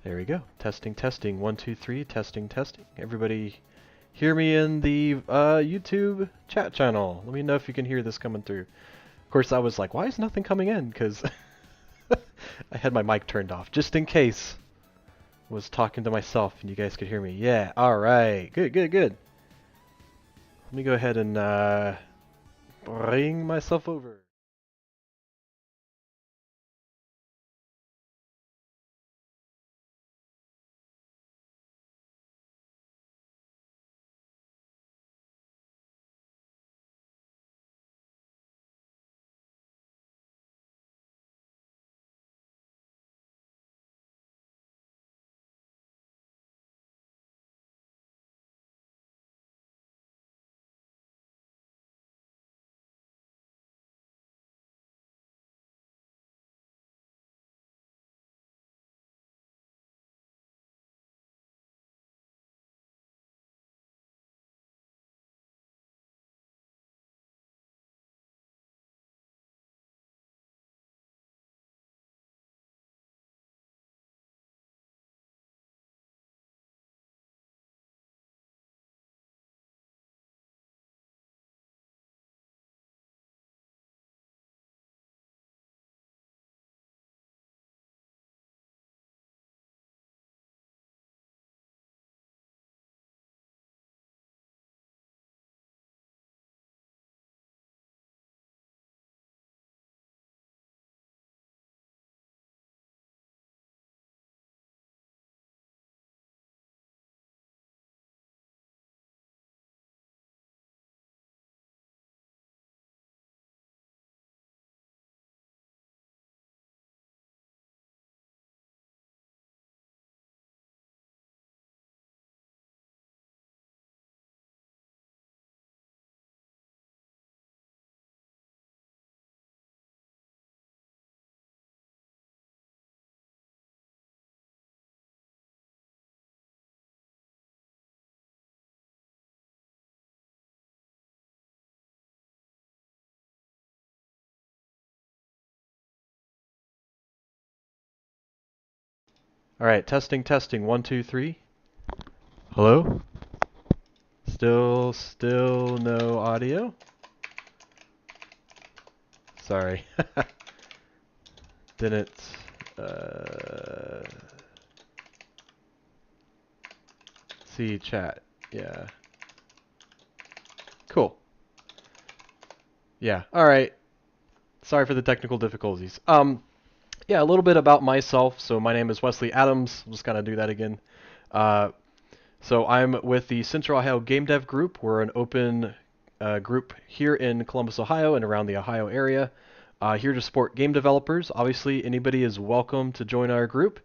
There we go. Testing, testing. 1, 2, 3. Testing, testing. Everybody hear me in the YouTube chat channel. Let me know if you can hear this coming through. Of course, I was like, why is nothing coming in? Because I had my mic turned off, just in case I was talking to myself and you guys could hear me. Yeah, alright. Good, good, good. Let me go ahead and bring myself over. Alright, testing, testing. 1, 2, 3. Hello? Still no audio? Sorry. Didn't, uh, see chat. Yeah. Cool. Yeah. Alright. Sorry for the technical difficulties. Yeah, a little bit about myself. So my name is Wesley Adams. I'll just kind of do that again. Uh, so I'm with the Central Ohio GameDev group. We're an open group here in Columbus, Ohio, and around the Ohio area. Here to support game developers. Obviously, anybody is welcome to join our group.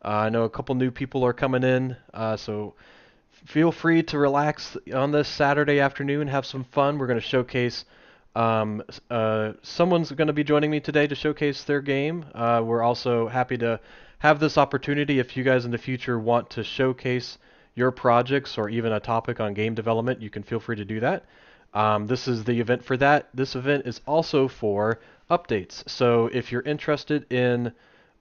I know a couple new people are coming in, so feel free to relax on this Saturday afternoon, have some fun. We're going to showcase. Someone's going to be joining me today to showcase their game. We're also happy to have this opportunity if you guys in the future want to showcase your projects or even a topic on game development, you can feel free to do that. This is the event for that. This event is also for updates. So if you're interested in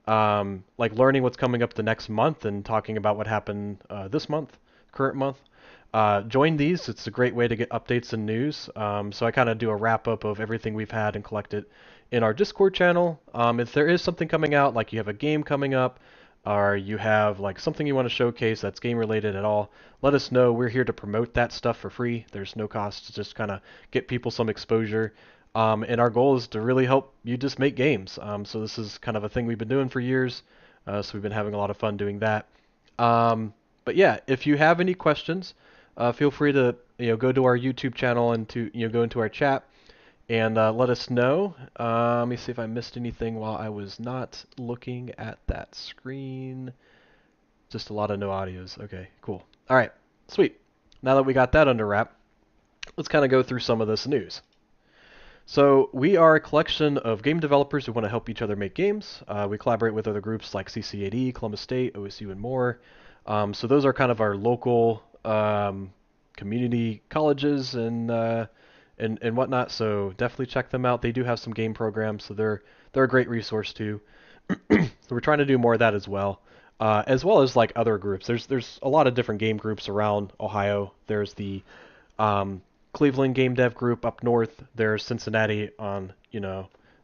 like learning what's coming up the next month and talking about what happened this month, current month, join these. It's a great way to get updates and news. So I kind of do a wrap up of everything we've had and collect it in our Discord channel. If there is something coming out, like you have a game coming up, or you have like something you want to showcase that's game related at all, let us know. We're here to promote that stuff for free. There's no cost to just kind of get people some exposure. And our goal is to really help you just make games. So this is kind of a thing we've been doing for years. So we've been having a lot of fun doing that. But yeah, if you have any questions, feel free to go to our YouTube channel and to go into our chat and let us know. Let me see if I missed anything while I was not looking at that screen. Just a lot of no audios. Okay, cool. All right, sweet. Now that we got that under wrap, let's kind of go through some of this news. So we are a collection of game developers who want to help each other make games. We collaborate with other groups like CCAD, Columbus State, OSU, and more. So those are kind of our local community colleges and whatnot. So definitely check them out. They do have some game programs, so they're a great resource too. So we're trying to do more of that as well. as well as like other groups. There's a lot of different game groups around Ohio. There's the um, Cleveland GameDev group up north. There's Cincinnati on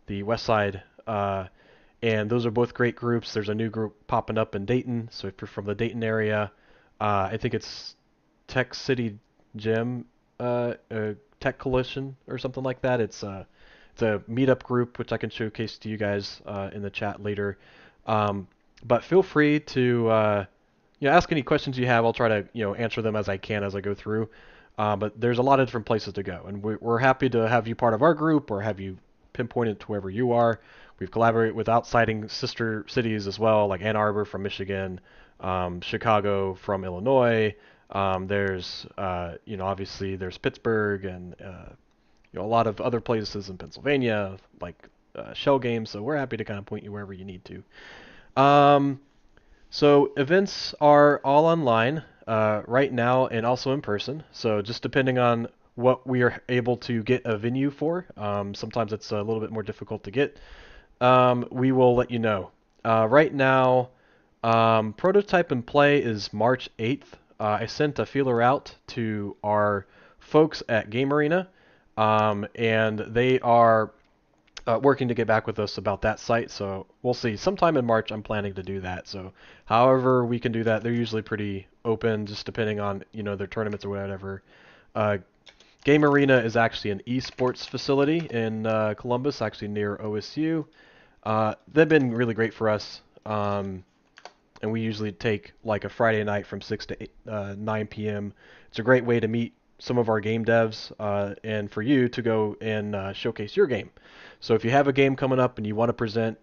the west side, and those are both great groups. There's a new group popping up in Dayton, so if you're from the Dayton area, I think it's Tech City Gym, Tech Coalition or something like that. It's a meetup group which I can showcase to you guys in the chat later. Um, but feel free to ask any questions you have. I'll try to answer them as I can as I go through. But there's a lot of different places to go, and we're happy to have you part of our group or have you pinpointed to wherever you are. We've collaborated with outside sister cities as well, like Ann Arbor from Michigan, Chicago from Illinois. There's obviously there's Pittsburgh and a lot of other places in Pennsylvania, like Shell Games. So we're happy to kind of point you wherever you need to. So events are all online right now and also in person. So just depending on what we are able to get a venue for, sometimes it's a little bit more difficult to get. We will let you know. Right now, prototype and play is March 8th. I sent a feeler out to our folks at Game Arena, and they are working to get back with us about that site. So we'll see. Sometime in March, I'm planning to do that. So however we can do that, they're usually pretty open, just depending on their tournaments or whatever. Game Arena is actually an esports facility in Columbus, actually near OSU. They've been really great for us, and we usually take like a Friday night from 6 to 9 p.m. It's a great way to meet some of our game devs and for you to go and showcase your game. So if you have a game coming up and you want to present,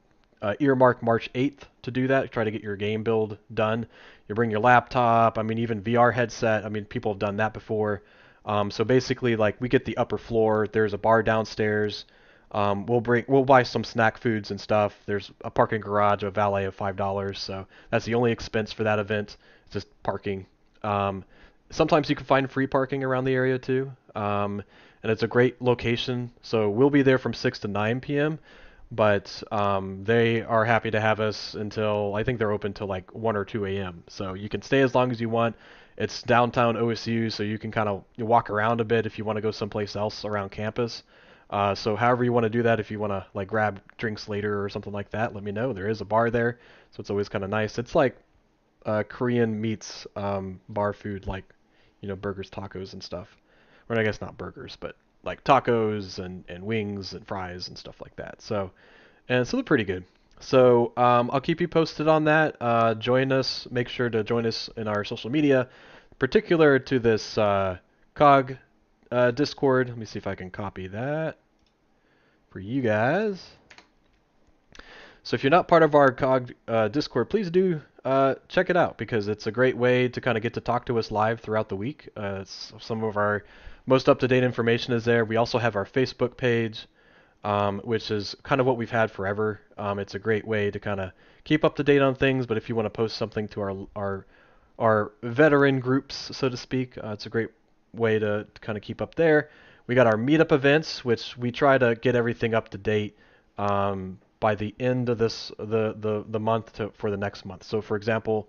earmark March 8th to do that. Try to get your game build done. You bring your laptop. I mean, even VR headset. I mean, people have done that before. So basically, like we get the upper floor. There's a bar downstairs. We'll buy some snack foods and stuff. There's a parking garage, a valet of $5. So that's the only expense for that event. It's just parking. Sometimes you can find free parking around the area too. And it's a great location. So we'll be there from 6 to 9 p.m. But they are happy to have us until, I think they're open till like 1 or 2 a.m. So you can stay as long as you want. It's downtown OSU, so you can kind of walk around a bit if you want to go someplace else around campus. So however you want to do that, if you want to like grab drinks later or something like that, let me know. There is a bar there, so it's always kind of nice. It's like Korean meets bar food, like burgers, tacos, and stuff. Or I guess not burgers, but like tacos and wings and fries and stuff like that. So they're pretty good. So I'll keep you posted on that. Join us. Make sure to join us in our social media, particular to this COGG Discord. Let me see if I can copy that for you guys. So if you're not part of our COGG Discord, please do check it out because it's a great way to kind of get to talk to us live throughout the week. Some of our most up-to-date information is there. We also have our Facebook page, which is kind of what we've had forever. It's a great way to kind of keep up to date on things, but if you want to post something to our veteran groups, so to speak, it's a great way to kind of keep up there. We got our Meetup events, which we try to get everything up to date by the end of the month for the next month. So for example,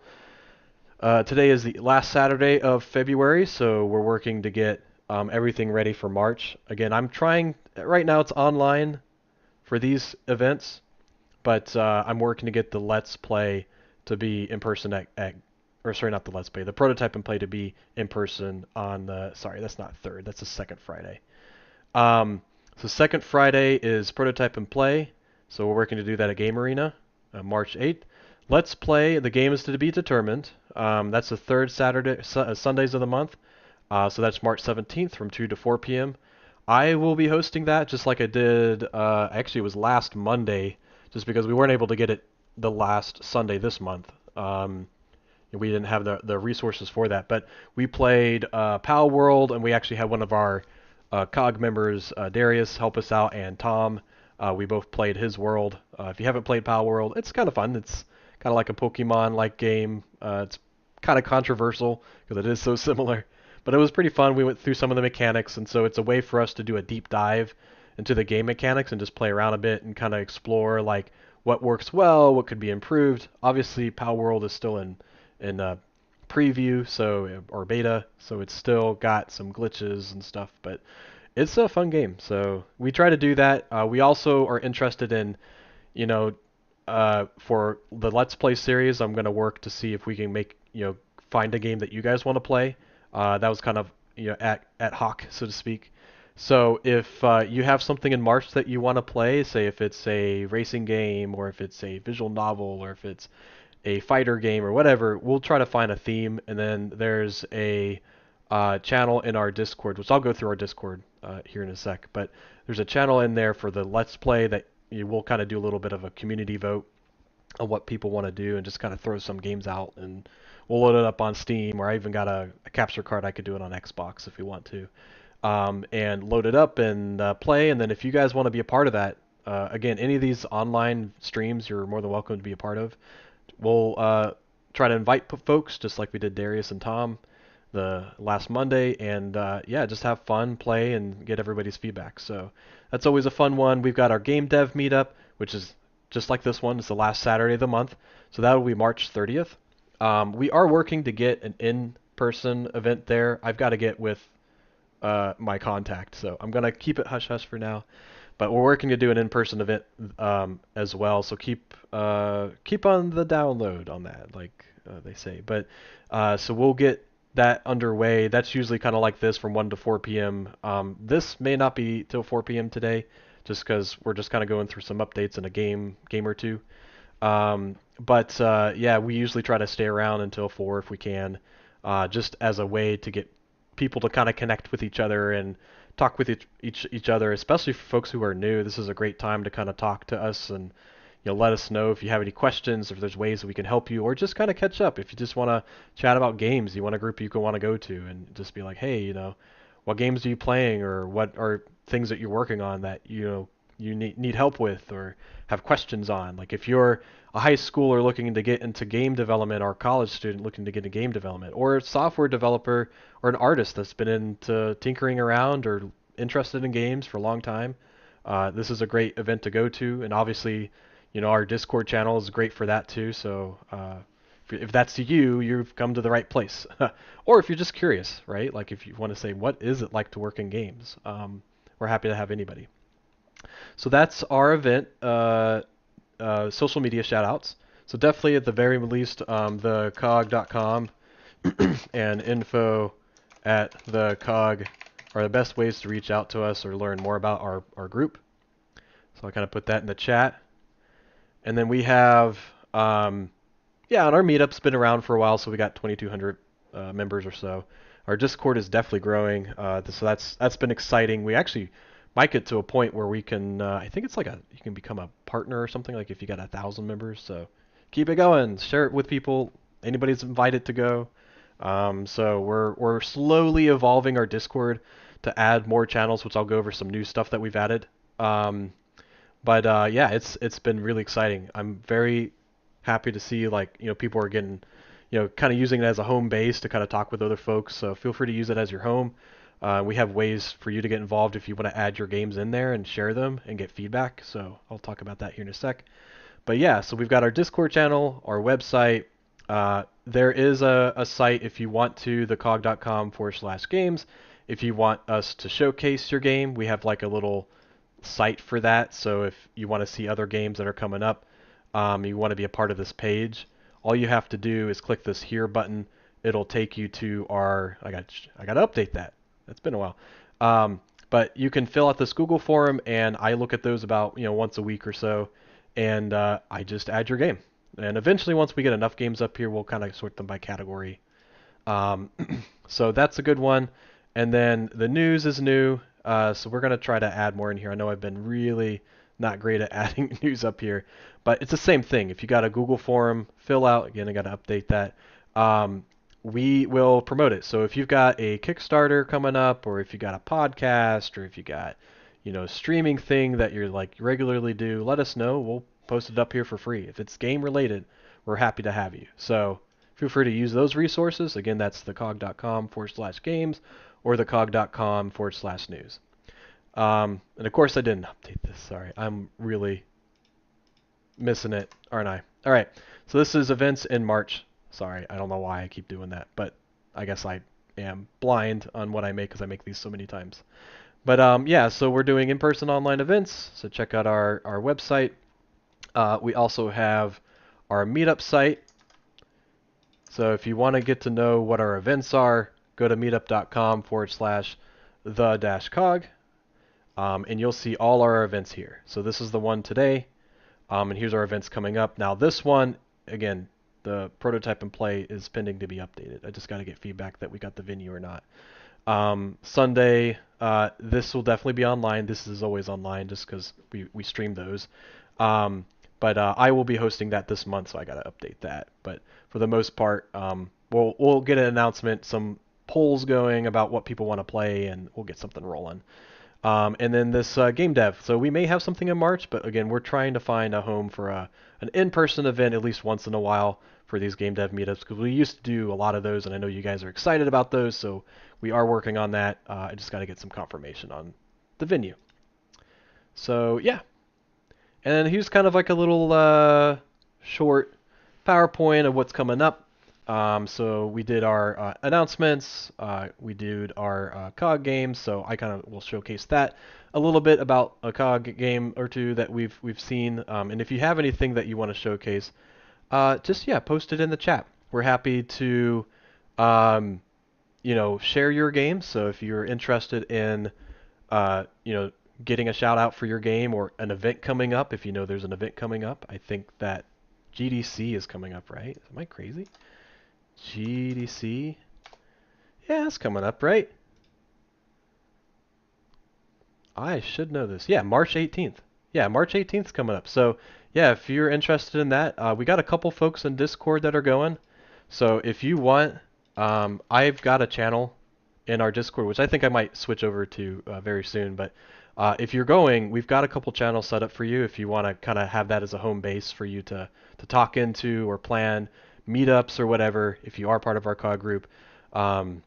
today is the last Saturday of February, so we're working to get everything ready for March. Again, I'm trying, right now it's online for these events, but I'm working to get the Let's Play to be in person not the Let's Play, the prototype and play to be in person on sorry, that's not third, that's the second Friday. So second Friday is prototype and play, so we're working to do that at Game Arena, March 8th. Let's Play, the game is to be determined. That's the third Sundays of the month. So that's March 17th from 2 to 4 p.m. I will be hosting that just like I did, actually it was last Monday, just because we weren't able to get it the last Sunday this month. We didn't have the resources for that, but we played Pal World, and we actually had one of our COG members, Darius, help us out, and Tom. We both played his world. If you haven't played Pal World, it's kind of fun. It's kind of like a Pokemon-like game. It's kind of controversial because it is so similar. But it was pretty fun. We went through some of the mechanics, and so it's a way for us to do a deep dive into the game mechanics and just play around a bit and kind of explore like what works well, what could be improved. Obviously, Pal World is still in preview, or beta, so it's still got some glitches and stuff, but it's a fun game. So we try to do that. We also are interested in, you know, for the Let's Play series, I'm going to work to see if we can find a game that you guys want to play. That was kind of, at hoc, so to speak. So if you have something in March that you want to play, say if it's a racing game or if it's a visual novel or if it's a fighter game or whatever, we'll try to find a theme. And then there's a channel in our Discord, which I'll go through our Discord here in a sec. But there's a channel in there for the Let's Play that you will kind of do a little bit of a community vote on what people want to do and just kind of throw some games out. And we'll load it up on Steam, or I even got a capture card. I could do it on Xbox if we want to. And load it up and play. And then if you guys want to be a part of that, again, any of these online streams, you're more than welcome to be a part of. We'll try to invite folks, just like we did Darius and Tom the last Monday, and yeah, just have fun, play, and get everybody's feedback. So that's always a fun one. We've got our GameDev meetup, which is just like this one. It's the last Saturday of the month, so that will be March 30th. We are working to get an in-person event there. I've got to get with my contact, so I'm gonna keep it hush-hush for now. But we're working to do an in-person event as well, so keep on the download on that, like they say. But so we'll get that underway. That's usually kind of like this from 1 to 4 p.m. This may not be till 4 p.m. today, just because we're just kind of going through some updates in a game or two. But yeah, we usually try to stay around until 4 if we can, just as a way to get people to kind of connect with each other and talk with each other, especially for folks who are new. This is a great time to kind of talk to us and let us know if you have any questions, if there's ways that we can help you, or just kind of catch up. If you just want to chat about games, you want a group you can want to go to, and just be like, hey, what games are you playing, or what are things that you're working on that you need help with or have questions on. Like if you're a high schooler looking to get into game development, or a college student looking to get into game development, or a software developer or an artist that's been into tinkering around or interested in games for a long time, this is a great event to go to. And obviously, our Discord channel is great for that too. So if that's you, you've come to the right place. Or if you're just curious, right? Like if you want to say, what is it like to work in games? We're happy to have anybody. So that's our event, social media shoutouts. So definitely at the very least, the COGG.com and info at the COGG are the best ways to reach out to us or learn more about our group. So I kind of put that in the chat. And then we have, and our meetup's been around for a while, so we got 2,200 members or so. Our Discord is definitely growing, so that's been exciting. We actually might get to a point where we can, I think it's like you can become a partner or something, like if you got 1,000 members. So keep it going, share it with people. Anybody's invited to go. So we're slowly evolving our Discord to add more channels, which I'll go over some new stuff that we've added. But yeah, it's been really exciting. I'm very happy to see people are getting, kind of using it as a home base to kind of talk with other folks. So feel free to use it as your home. We have ways for you to get involved if you want to add your games in there and share them and get feedback. So I'll talk about that here in a sec. But yeah, so we've got our Discord channel, our website. There is a site if you want to, thecog.com/games. If you want us to showcase your game, we have like a little site for that. So if you want to see other games that are coming up, you want to be a part of this page, all you have to do is click this here button. It'll take you to our, I got to update that. It's been a while. But you can fill out this Google form, and I look at those about once a week or so, and I just add your game. And eventually, once we get enough games up here, we'll kind of sort them by category. So that's a good one. And then the news is new, so we're going to try to add more in here. I know I've been really not great at adding news up here, but it's the same thing. If you got a Google form, fill out. Again, I got to update that. We will promote it. So if you've got a Kickstarter coming up, or if you got a podcast, or if you got, a streaming thing that you're like regularly do, let us know. We'll post it up here for free. If it's game related, we're happy to have you. So feel free to use those resources. Again, that's thecog.com/games or thecog.com/news. And of course, I didn't update this. Sorry, I'm really missing it, aren't I? All right. So this is events in March. Sorry, I don't know why I keep doing that, but I guess I am blind on what I make because I make these so many times. But yeah, so we're doing in-person online events. So check out our website. We also have our Meetup site. So if you want to get to know what our events are, go to meetup.com/the-cog, and you'll see all our events here. So this is the one today, and here's our events coming up. Now this one, again, the prototype and play is pending to be updated. I just got to get feedback that we got the venue or not. Sunday, this will definitely be online. This is always online just because we stream those. Um, but I will be hosting that this month, so I got to update that. But for the most part, we'll get an announcement, some polls going about what people want to play, and we'll get something rolling. And then this game dev. So we may have something in March, but again, we're trying to find a home for an in-person event at least once in a while for these game dev meetups because we used to do a lot of those, and I know you guys are excited about those, so we are working on that. I just got to get some confirmation on the venue. So yeah, and then here's kind of like a little short PowerPoint of what's coming up. So we did our announcements, we did our COGG games, so I kind of will showcase that a little bit about a COGG game or two that we've seen. And if you have anything that you want to showcase, just yeah, post it in the chat. We're happy to um, share your game. So if you're interested in uh, you know getting a shout out for your game or an event coming up, if you know there's an event coming up, I think that GDC is coming up, right? Am I crazy? GDC? Yeah, it's coming up, right? I should know this. Yeah, March 18th. Yeah, March 18th is coming up. So, yeah, if you're interested in that, we got a couple folks in Discord that are going. So, if you want, I've got a channel in our Discord, which I think I might switch over to very soon. But if you're going, we've got a couple channels set up for you if you want to kind of have that as a home base for you to talk into or plan meetups or whatever if you are part of our COG group. Um,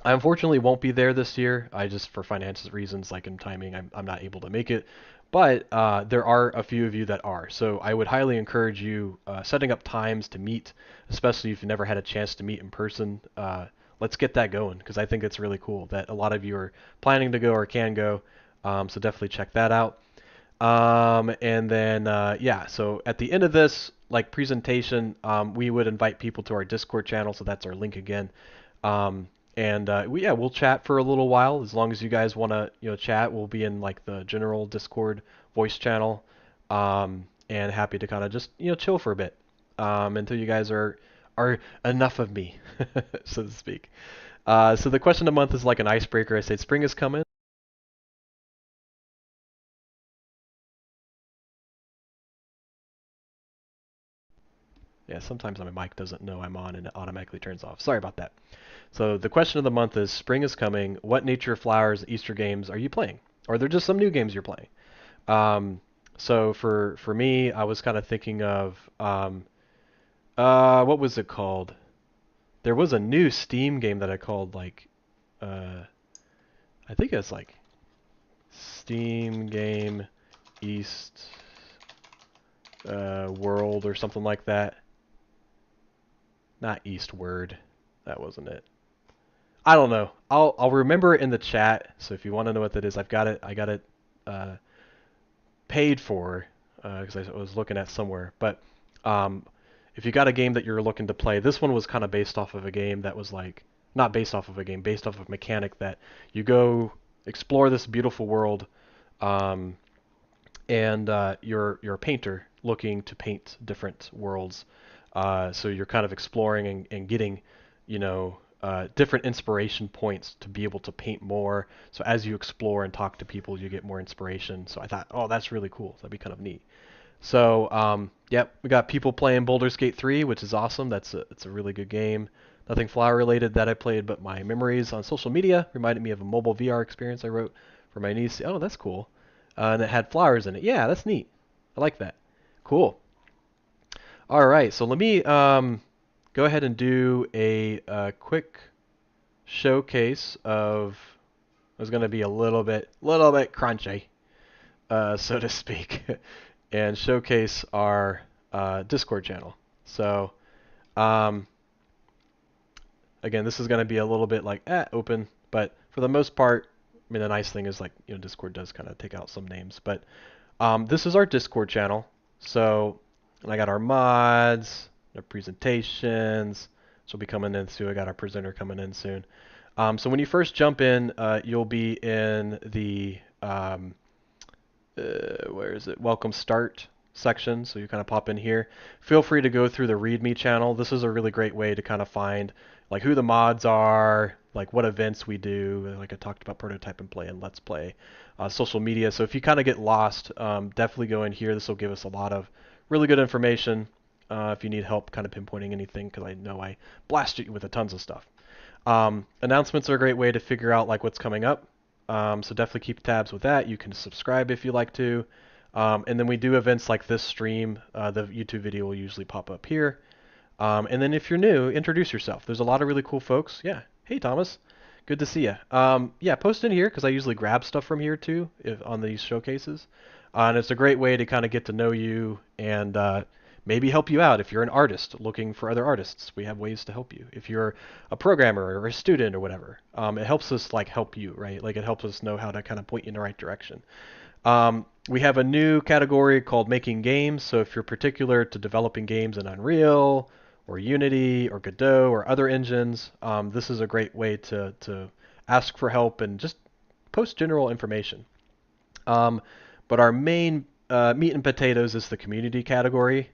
I unfortunately won't be there this year. I just, for financial reasons, like in timing, I'm not able to make it. But there are a few of you that are. So I would highly encourage you setting up times to meet, especially if you've never had a chance to meet in person. Let's get that going because I think it's really cool that a lot of you are planning to go or can go. So definitely check that out. And then, yeah, so at the end of this, like presentation, we would invite people to our Discord channel. So that's our link again. Um, and we'll chat for a little while as long as you guys want to chat. We'll be in like the general Discord voice channel, and happy to kind of just chill for a bit until you guys are enough of me, so to speak. So the question of the month is like an icebreaker. I said spring is coming. Yeah, sometimes my mic doesn't know I'm on and it automatically turns off. Sorry about that. So the question of the month is spring is coming. What nature flowers, Easter games are you playing? Or are there just some new games you're playing? So for me, I was kind of thinking of what was it called? There was a new Steam game that I called like uh, I think it's like Steam Game East World or something like that. Not Eastward. That wasn't it. I don't know. I'll remember it in the chat. So if you want to know what that is, I got it uh, paid for because I was looking at somewhere. But um, if you got a game that you're looking to play, this one was kind of based off of a game that was like not based off of a game, based off of a mechanic that you go explore this beautiful world, um, and you're a painter looking to paint different worlds. So you're kind of exploring and getting, different inspiration points to be able to paint more. So as you explore and talk to people, you get more inspiration. So I thought, oh, that's really cool. That'd be kind of neat. So, yep, we got people playing Baldur's Gate 3, which is awesome. It's a really good game. Nothing flower related that I played, but my memories on social media reminded me of a mobile VR experience I wrote for my niece. Oh, that's cool. And it had flowers in it. Yeah, that's neat. I like that. Cool. All right, so let me go ahead and do a quick showcase of. It's going to be a little bit crunchy, so to speak. and showcase our Discord channel. So um, again, this is going to be a little bit like open, but for the most part, I mean, the nice thing is like, Discord does kind of take out some names, but this is our Discord channel. So, and I got our mods, our presentations, which will be coming in soon. I got our presenter coming in soon. So when you first jump in, you'll be in the where is it? Welcome Start section. So you kind of pop in here. Feel free to go through the README channel. This is a really great way to kind of find like who the mods are, like what events we do. Like I talked about prototype and play and let's play, social media. So if you kind of get lost, definitely go in here. This will give us a lot of really good information. If you need help kind of pinpointing anything, because I know I blasted you with a tons of stuff. Announcements are a great way to figure out like what's coming up. So definitely keep tabs with that. You can subscribe if you like to. And then we do events like this stream. The YouTube video will usually pop up here. And then if you're new, introduce yourself. There's a lot of really cool folks. Yeah. Hey, Thomas. Good to see you. Yeah, post in here because I usually grab stuff from here too on these showcases. And it's a great way to kind of get to know you and maybe help you out if you're an artist looking for other artists. We have ways to help you. If you're a programmer or a student or whatever, it helps us like help you, right? Like it helps us know how to kind of point you in the right direction. We have a new category called making games. So if you're particular to developing games in Unreal or Unity or Godot or other engines, this is a great way to ask for help and just post general information. But our main meat and potatoes is the community category.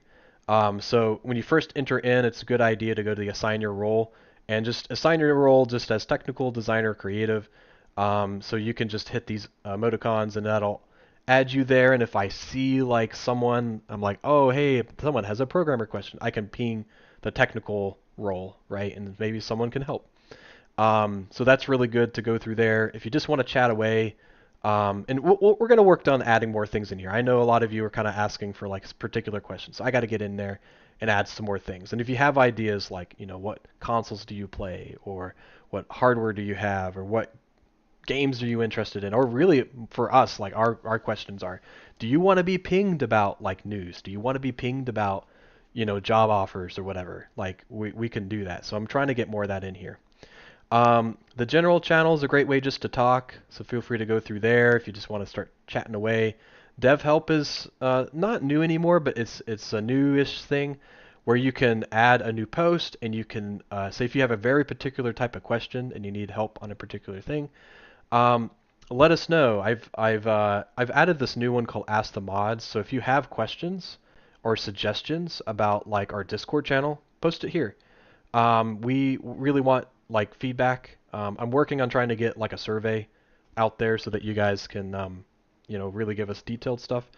So when you first enter in, it's a good idea to go to the assign your role and just assign your role just as technical, designer, creative. So you can just hit these emoticons and that'll add you there. And if I see like someone, I'm like, oh, hey, someone has a programmer question, I can ping the technical role, right? And maybe someone can help. So that's really good to go through there. If you just want to chat away, and we're going to work on adding more things in here. I know a lot of you are kind of asking for like particular questions, so I got to get in there and add some more things. And if you have ideas like, what consoles do you play, or what hardware do you have, or what games are you interested in, or really for us, like our questions are, do you want to be pinged about like news? Do you want to be pinged about, job offers or whatever? Like we can do that. So I'm trying to get more of that in here. The general channel is a great way just to talk, so feel free to go through there if you just want to start chatting away. Dev help is not new anymore, but it's a newish thing where you can add a new post and you can say if you have a very particular type of question and you need help on a particular thing, let us know. I've added this new one called Ask the Mods. So if you have questions or suggestions about like our Discord channel, post it here. We really want like feedback. I'm working on trying to get like a survey out there so that you guys can, really give us detailed stuff.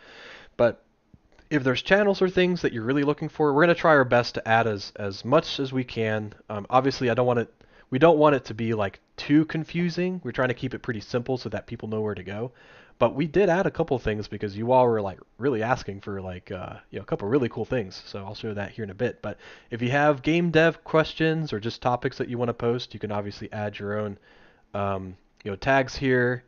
But if there's channels or things that you're really looking for, we're going to try our best to add as much as we can. Obviously, we don't want it to be like too confusing. We're trying to keep it pretty simple so that people know where to go. But we did add a couple things because you all were like really asking for like a couple really cool things. So I'll show that here in a bit. But if you have game dev questions or just topics that you want to post, you can obviously add your own tags here.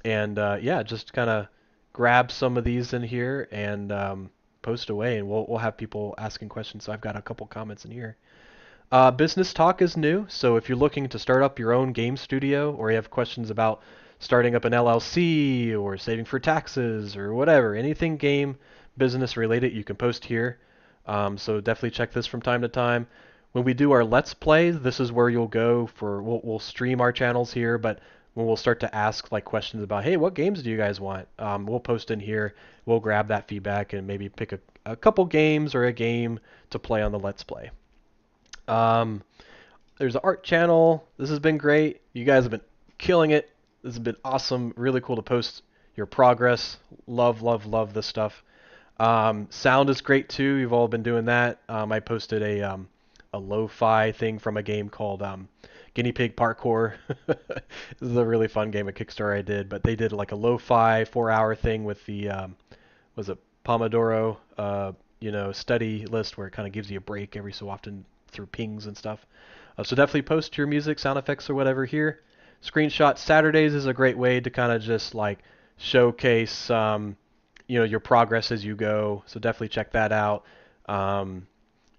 Just kind of grab some of these in here and post away, and we'll have people asking questions. So I've got a couple comments in here. Business talk is new, so if you're looking to start up your own game studio or you have questions about starting up an LLC or saving for taxes or whatever, anything game business related, you can post here. So definitely check this from time to time. When we do our Let's Play, this is where you'll go for, we'll stream our channels here, but when we'll start to ask like questions about, hey, what games do you guys want? We'll post in here, we'll grab that feedback and maybe pick a couple games or a game to play on the Let's Play. There's an art channel. This has been great. You guys have been killing it. This has been awesome. Really cool to post your progress. Love, love, love this stuff. Sound is great too. You've all been doing that. I posted a lo-fi thing from a game called Guinea Pig Parkour. This is a really fun game, a Kickstarter I did, but they did like a lo-fi 4-hour thing with the was it Pomodoro study list where it kind of gives you a break every so often through pings and stuff. So definitely post your music, sound effects, or whatever here. Screenshot Saturdays is a great way to kind of just like showcase your progress as you go. So definitely check that out.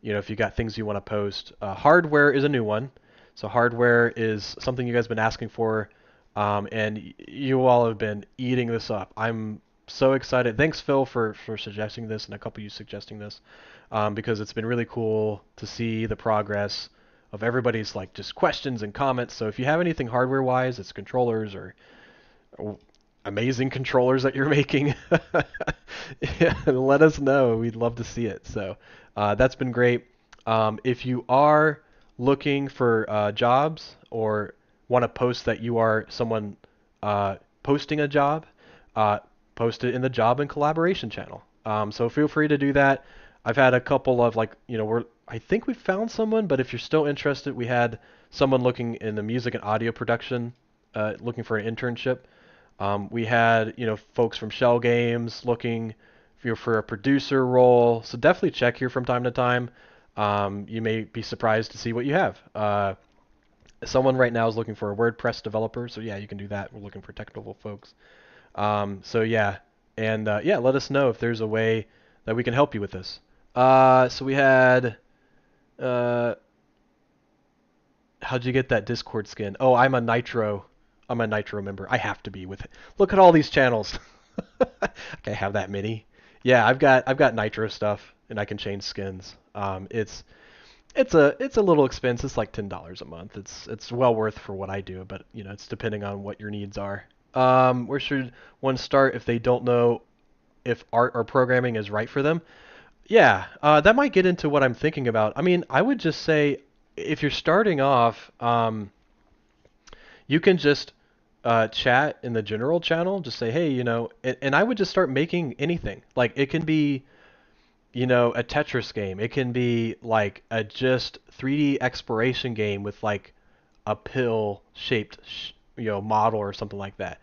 If you got things you want to post. Hardware is a new one. So hardware is something you guys have been asking for, and you all have been eating this up. I'm so excited. Thanks, Phil, for suggesting this, and a couple of you suggesting this, because it's been really cool to see the progress of everybody's like just questions and comments. So if you have anything hardware-wise, it's controllers or amazing controllers that you're making, yeah, let us know. We'd love to see it. So that's been great. If you are looking for jobs or want to post that you are someone posting a job, post it in the job and collaboration channel. So feel free to do that. I've had a couple of I think we found someone, but if you're still interested, we had someone looking in the music and audio production, looking for an internship. We had, folks from Shell Games looking for a producer role. So definitely check here from time to time. You may be surprised to see what you have. Someone right now is looking for a WordPress developer. So yeah, you can do that. We're looking for technical folks. So yeah, and yeah, let us know if there's a way that we can help you with this. So we had, how'd you get that Discord skin? Oh, I'm a Nitro member. I have to be with it. Look at all these channels. I can't have that many. Yeah, I've got Nitro stuff, and I can change skins. It's a little expensive. It's like $10 a month. It's well worth for what I do, but it's depending on what your needs are. Where should one start if they don't know if art or programming is right for them? Yeah, that might get into what I'm thinking about. I mean, I would just say if you're starting off, you can just chat in the general channel. Just say, hey, and I would just start making anything. Like it can be, a Tetris game. It can be like a just 3D exploration game with like a pill-shaped, model or something like that.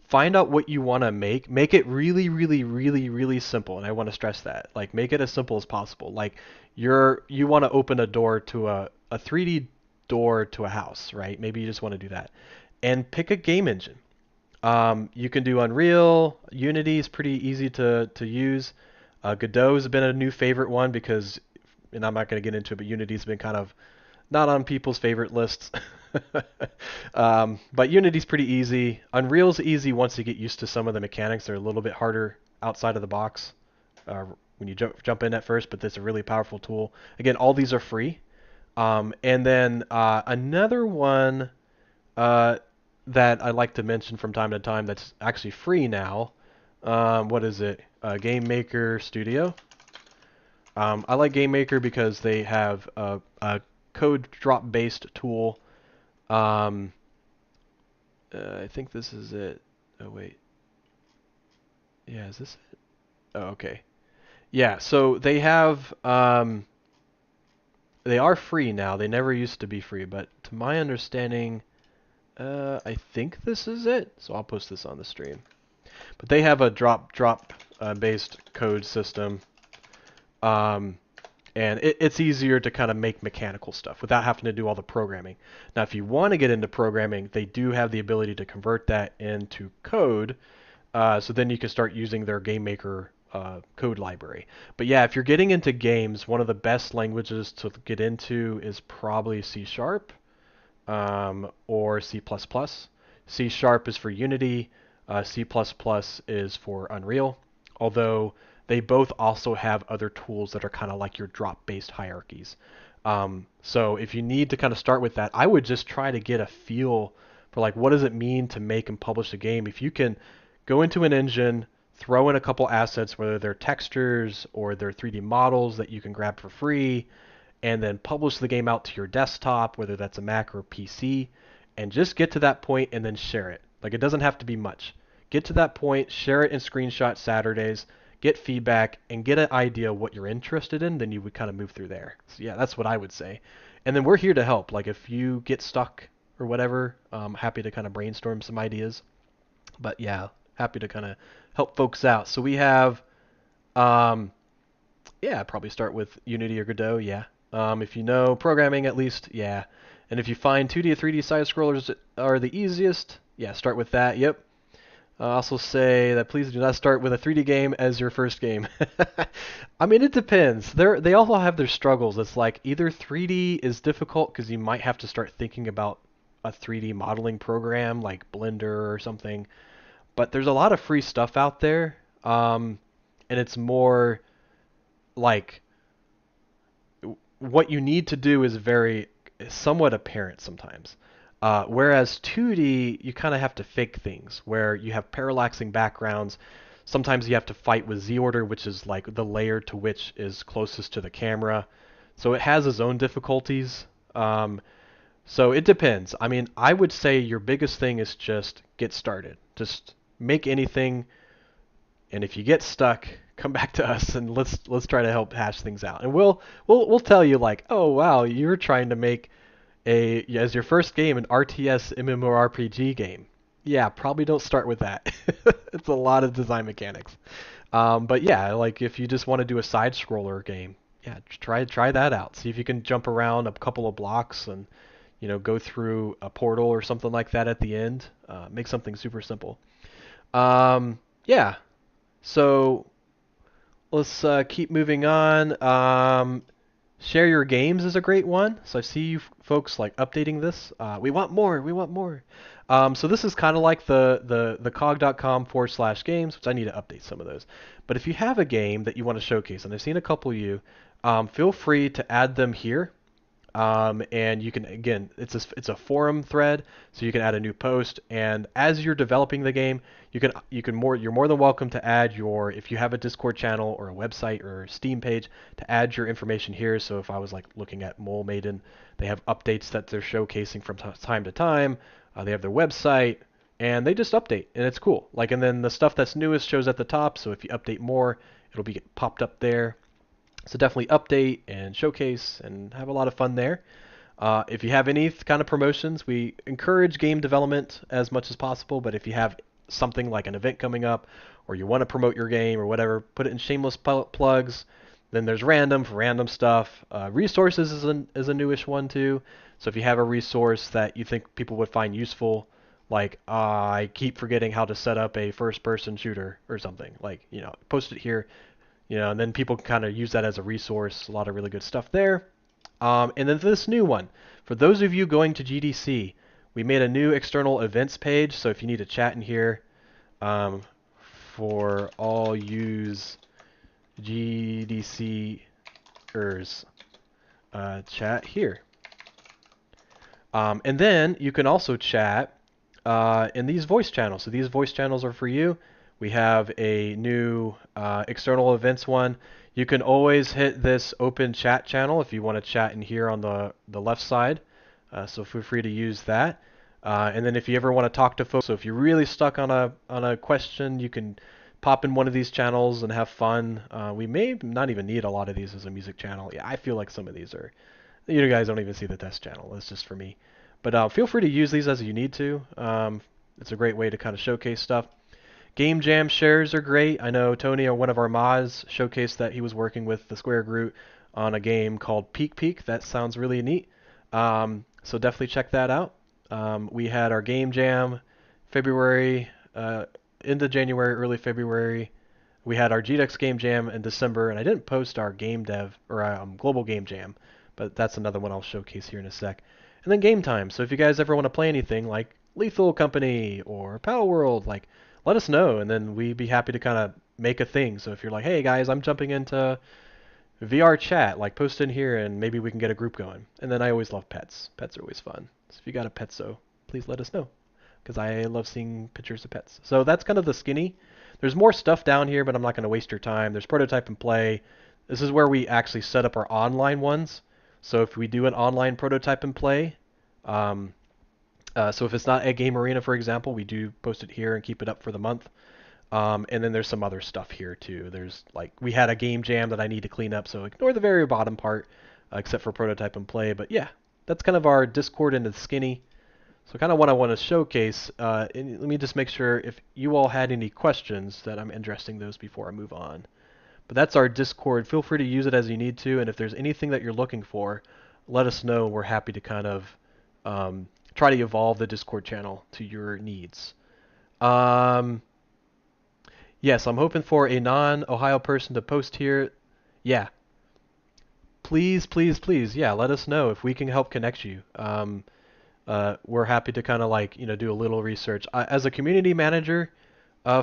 Find out what you want to make. Make it really, really, really, really simple. And I want to stress that. Like make it as simple as possible. Like you want to open a door to a 3D door to a house, right? Maybe you just want to do that. And pick a game engine. You can do Unreal. Unity is pretty easy to use. Godot has been a new favorite one because, and I'm not going to get into it, but Unity's been kind of not on people's favorite lists. But Unity's pretty easy. Unreal's easy once you get used to some of the mechanics. They're a little bit harder outside of the box when you jump in at first, but it's a really powerful tool. Again, all these are free. And then another one that I like to mention from time to time that's actually free now. What is it? Game Maker Studio. I like Game Maker because they have a code drop based tool. I think this is it. Oh wait. Yeah, is this it? Oh, okay. Yeah, so they have they are free now. They never used to be free, but to my understanding, I think this is it. So I'll post this on the stream. But they have a drop based code system. And it's easier to kind of make mechanical stuff without having to do all the programming. Now, if you want to get into programming, they do have the ability to convert that into code. So then you can start using their Game Maker code library. But yeah, if you're getting into games, one of the best languages to get into is probably C# or C++. C# is for Unity. C++ is for Unreal. Although they both also have other tools that are kind of like your drop-based hierarchies. So if you need to kind of start with that, I would just try to get a feel for like what does it mean to make and publish a game. If you can go into an engine, throw in a couple assets, whether they're textures or they're 3D models that you can grab for free, and then publish the game out to your desktop, whether that's a Mac or PC, and just get to that point and then share it. Like it doesn't have to be much. Get to that point, share it in screenshot Saturdays, get feedback, and get an idea of what you're interested in, then you would kind of move through there. So yeah, that's what I would say. And then we're here to help. Like if you get stuck or whatever, I'm happy to kind of brainstorm some ideas. But yeah, happy to kind of help folks out. So we have, yeah, probably start with Unity or Godot, yeah. If you know programming at least, yeah. And if you find 2D or 3D side scrollers are the easiest, yeah, start with that, yep. I also say that please do not start with a 3D game as your first game. I mean, it depends. They all have their struggles. It's like either 3D is difficult because you might have to start thinking about a 3D modeling program like Blender or something. But there's a lot of free stuff out there, and it's more like what you need to do is very somewhat apparent sometimes. Whereas 2D, you kind of have to fake things, where you have parallaxing backgrounds. Sometimes you have to fight with Z order, which is like the layer to which is closest to the camera. So it has its own difficulties. So it depends. I mean, I would say your biggest thing is just get started. Just make anything, and if you get stuck, come back to us and let's try to help hash things out. And we'll tell you like, oh wow, you're trying to make as your first game an RTS MMORPG game. Yeah, probably don't start with that. It's a lot of design mechanics. But yeah, like if you just want to do a side scroller game, yeah, try that out. See if you can jump around a couple of blocks and go through a portal or something like that at the end. Make something super simple. Yeah, so let's keep moving on. Share your games is a great one. So I see you folks like updating this. We want more. We want more. So this is kind of like the cog.com/games, which I need to update some of those. But if you have a game that you want to showcase, and I've seen a couple of you, feel free to add them here. And you can, again, it's a forum thread, so you can add a new post. And as you're developing the game, you're more than welcome to add if you have a Discord channel or a website or Steam page, to add your information here. So if I was like looking at Mole Maiden, they have updates that they're showcasing from time to time. They have their website, and they just update, and it's cool. Like, and then the stuff that's newest shows at the top. So if you update more, it'll be popped up there. So definitely update and showcase and have a lot of fun there. If you have any kind of promotions, we encourage game development as much as possible, but if you have something like an event coming up or you want to promote your game or whatever, put it in shameless plugs. Then there's random for random stuff. Resources is a newish one too. So if you have a resource that you think people would find useful, like I keep forgetting how to set up a first-person shooter or something, like post it here. And then people can kind of use that as a resource. A lot of really good stuff there. And then this new one. For those of you going to GDC, we made a new external events page. So if you need to chat in here, for all use GDCers, chat here. And then you can also chat in these voice channels. So these voice channels are for you. We have a new external events one. You can always hit this open chat channel if you want to chat in here on the left side. So feel free to use that. And then if you ever want to talk to folks, so if you're really stuck on a question, you can pop in one of these channels and have fun. We may not even need a lot of these as a music channel. Yeah, I feel like some of these are. You guys don't even see the test channel. That's just for me. But feel free to use these as you need to. It's a great way to kind of showcase stuff. Game Jam shares are great. I know Tony, or one of our mods, showcased that he was working with the Square Group on a game called Peak Peak. That sounds really neat. So definitely check that out. We had our Game Jam February, into January, early February. We had our GDEX Game Jam in December, and I didn't post our GameDev or Global Game Jam, but that's another one I'll showcase here in a sec. And then Game Time. So if you guys ever want to play anything like Lethal Company or Power World, like let us know, and then we'd be happy to kind of make a thing. So if you're like, hey guys, I'm jumping into VR chat, like post in here, and maybe we can get a group going. And then I always love pets. Pets are always fun. So if you got a pet, so please let us know, because I love seeing pictures of pets. So that's kind of the skinny. There's more stuff down here, but I'm not going to waste your time. There's prototype and play. This is where we actually set up our online ones. So if we do an online prototype and play, so if it's not a game arena, for example, we do post it here and keep it up for the month. And then there's some other stuff here too. There's like, we had a game jam that I need to clean up, so ignore the very bottom part, except for prototype and play. But yeah, that's kind of our Discord into the skinny. So kind of what I want to showcase. And let me just make sure if you all had any questions that I'm addressing those before I move on. But that's our Discord. Feel free to use it as you need to. And if there's anything that you're looking for, let us know. We're happy to kind of try to evolve the Discord channel to your needs. Um, yes, I'm hoping for a non-Ohio person to post here. Yeah, please, please, please. Yeah, let us know if we can help connect you. We're happy to kind of like, do a little research. As a community manager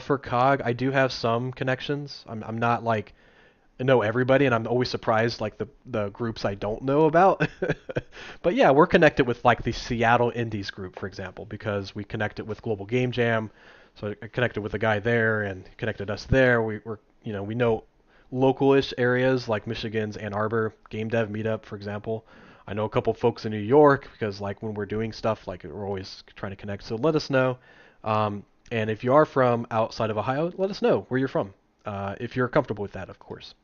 for COG, I do have some connections. I'm not like know everybody, and I'm always surprised like the groups I don't know about. But yeah, we're connected with like the Seattle Indies group, for example, because we connected with Global Game Jam. So I connected with a guy there and connected us there. We know local-ish areas like Michigan's Ann Arbor GameDev Meetup, for example. I know a couple folks in New York because like when we're doing stuff, like we're always trying to connect. So let us know. And if you are from outside of Ohio, let us know where you're from. If you're comfortable with that, of course.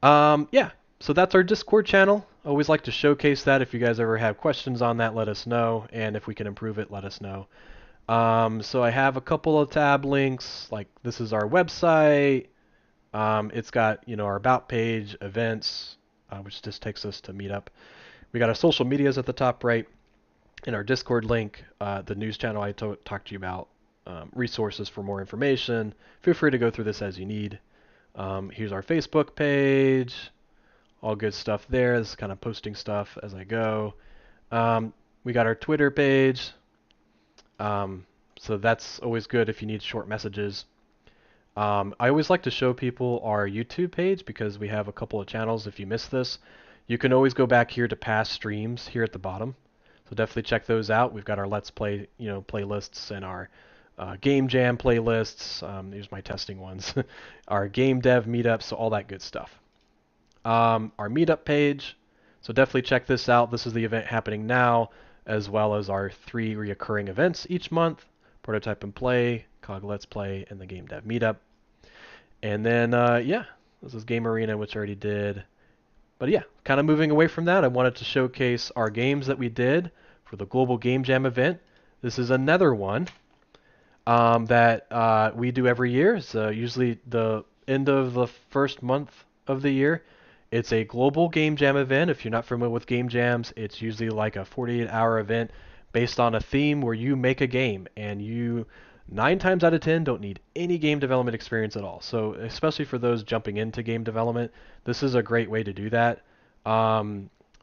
Yeah, so that's our Discord channel. I always like to showcase that. If you guys ever have questions on that, let us know. And if we can improve it, let us know. So I have a couple of tab links. Like this is our website. It's got, our about page, events, which just takes us to Meetup. We got our social medias at the top right, and our Discord link, the news channel I talked to you about, resources for more information. Feel free to go through this as you need. Here's our Facebook page, all good stuff there. This is kind of posting stuff as I go. We got our Twitter page, so that's always good if you need short messages. I always like to show people our YouTube page because we have a couple of channels. If you missed this, you can always go back here to past streams here at the bottom. So definitely check those out. We've got our Let's Play, playlists and our Game Jam playlists. Here's my testing ones. Our GameDev meetups, so all that good stuff. Our meetup page. So definitely check this out. This is the event happening now, as well as our 3 reoccurring events each month: Prototype and Play, COG Let's Play, and the GameDev meetup. And then, yeah, this is Game Arena, which I already did. But yeah, kind of moving away from that, I wanted to showcase our games that we did for the Global Game Jam event. This is another one that we do every year. So usually the end of the first month of the year. It's a Global Game Jam event. If you're not familiar with game jams, it's usually like a 48-hour event based on a theme where you make a game, and you 9 times out of 10 don't need any game development experience at all. So especially for those jumping into game development, this is a great way to do that.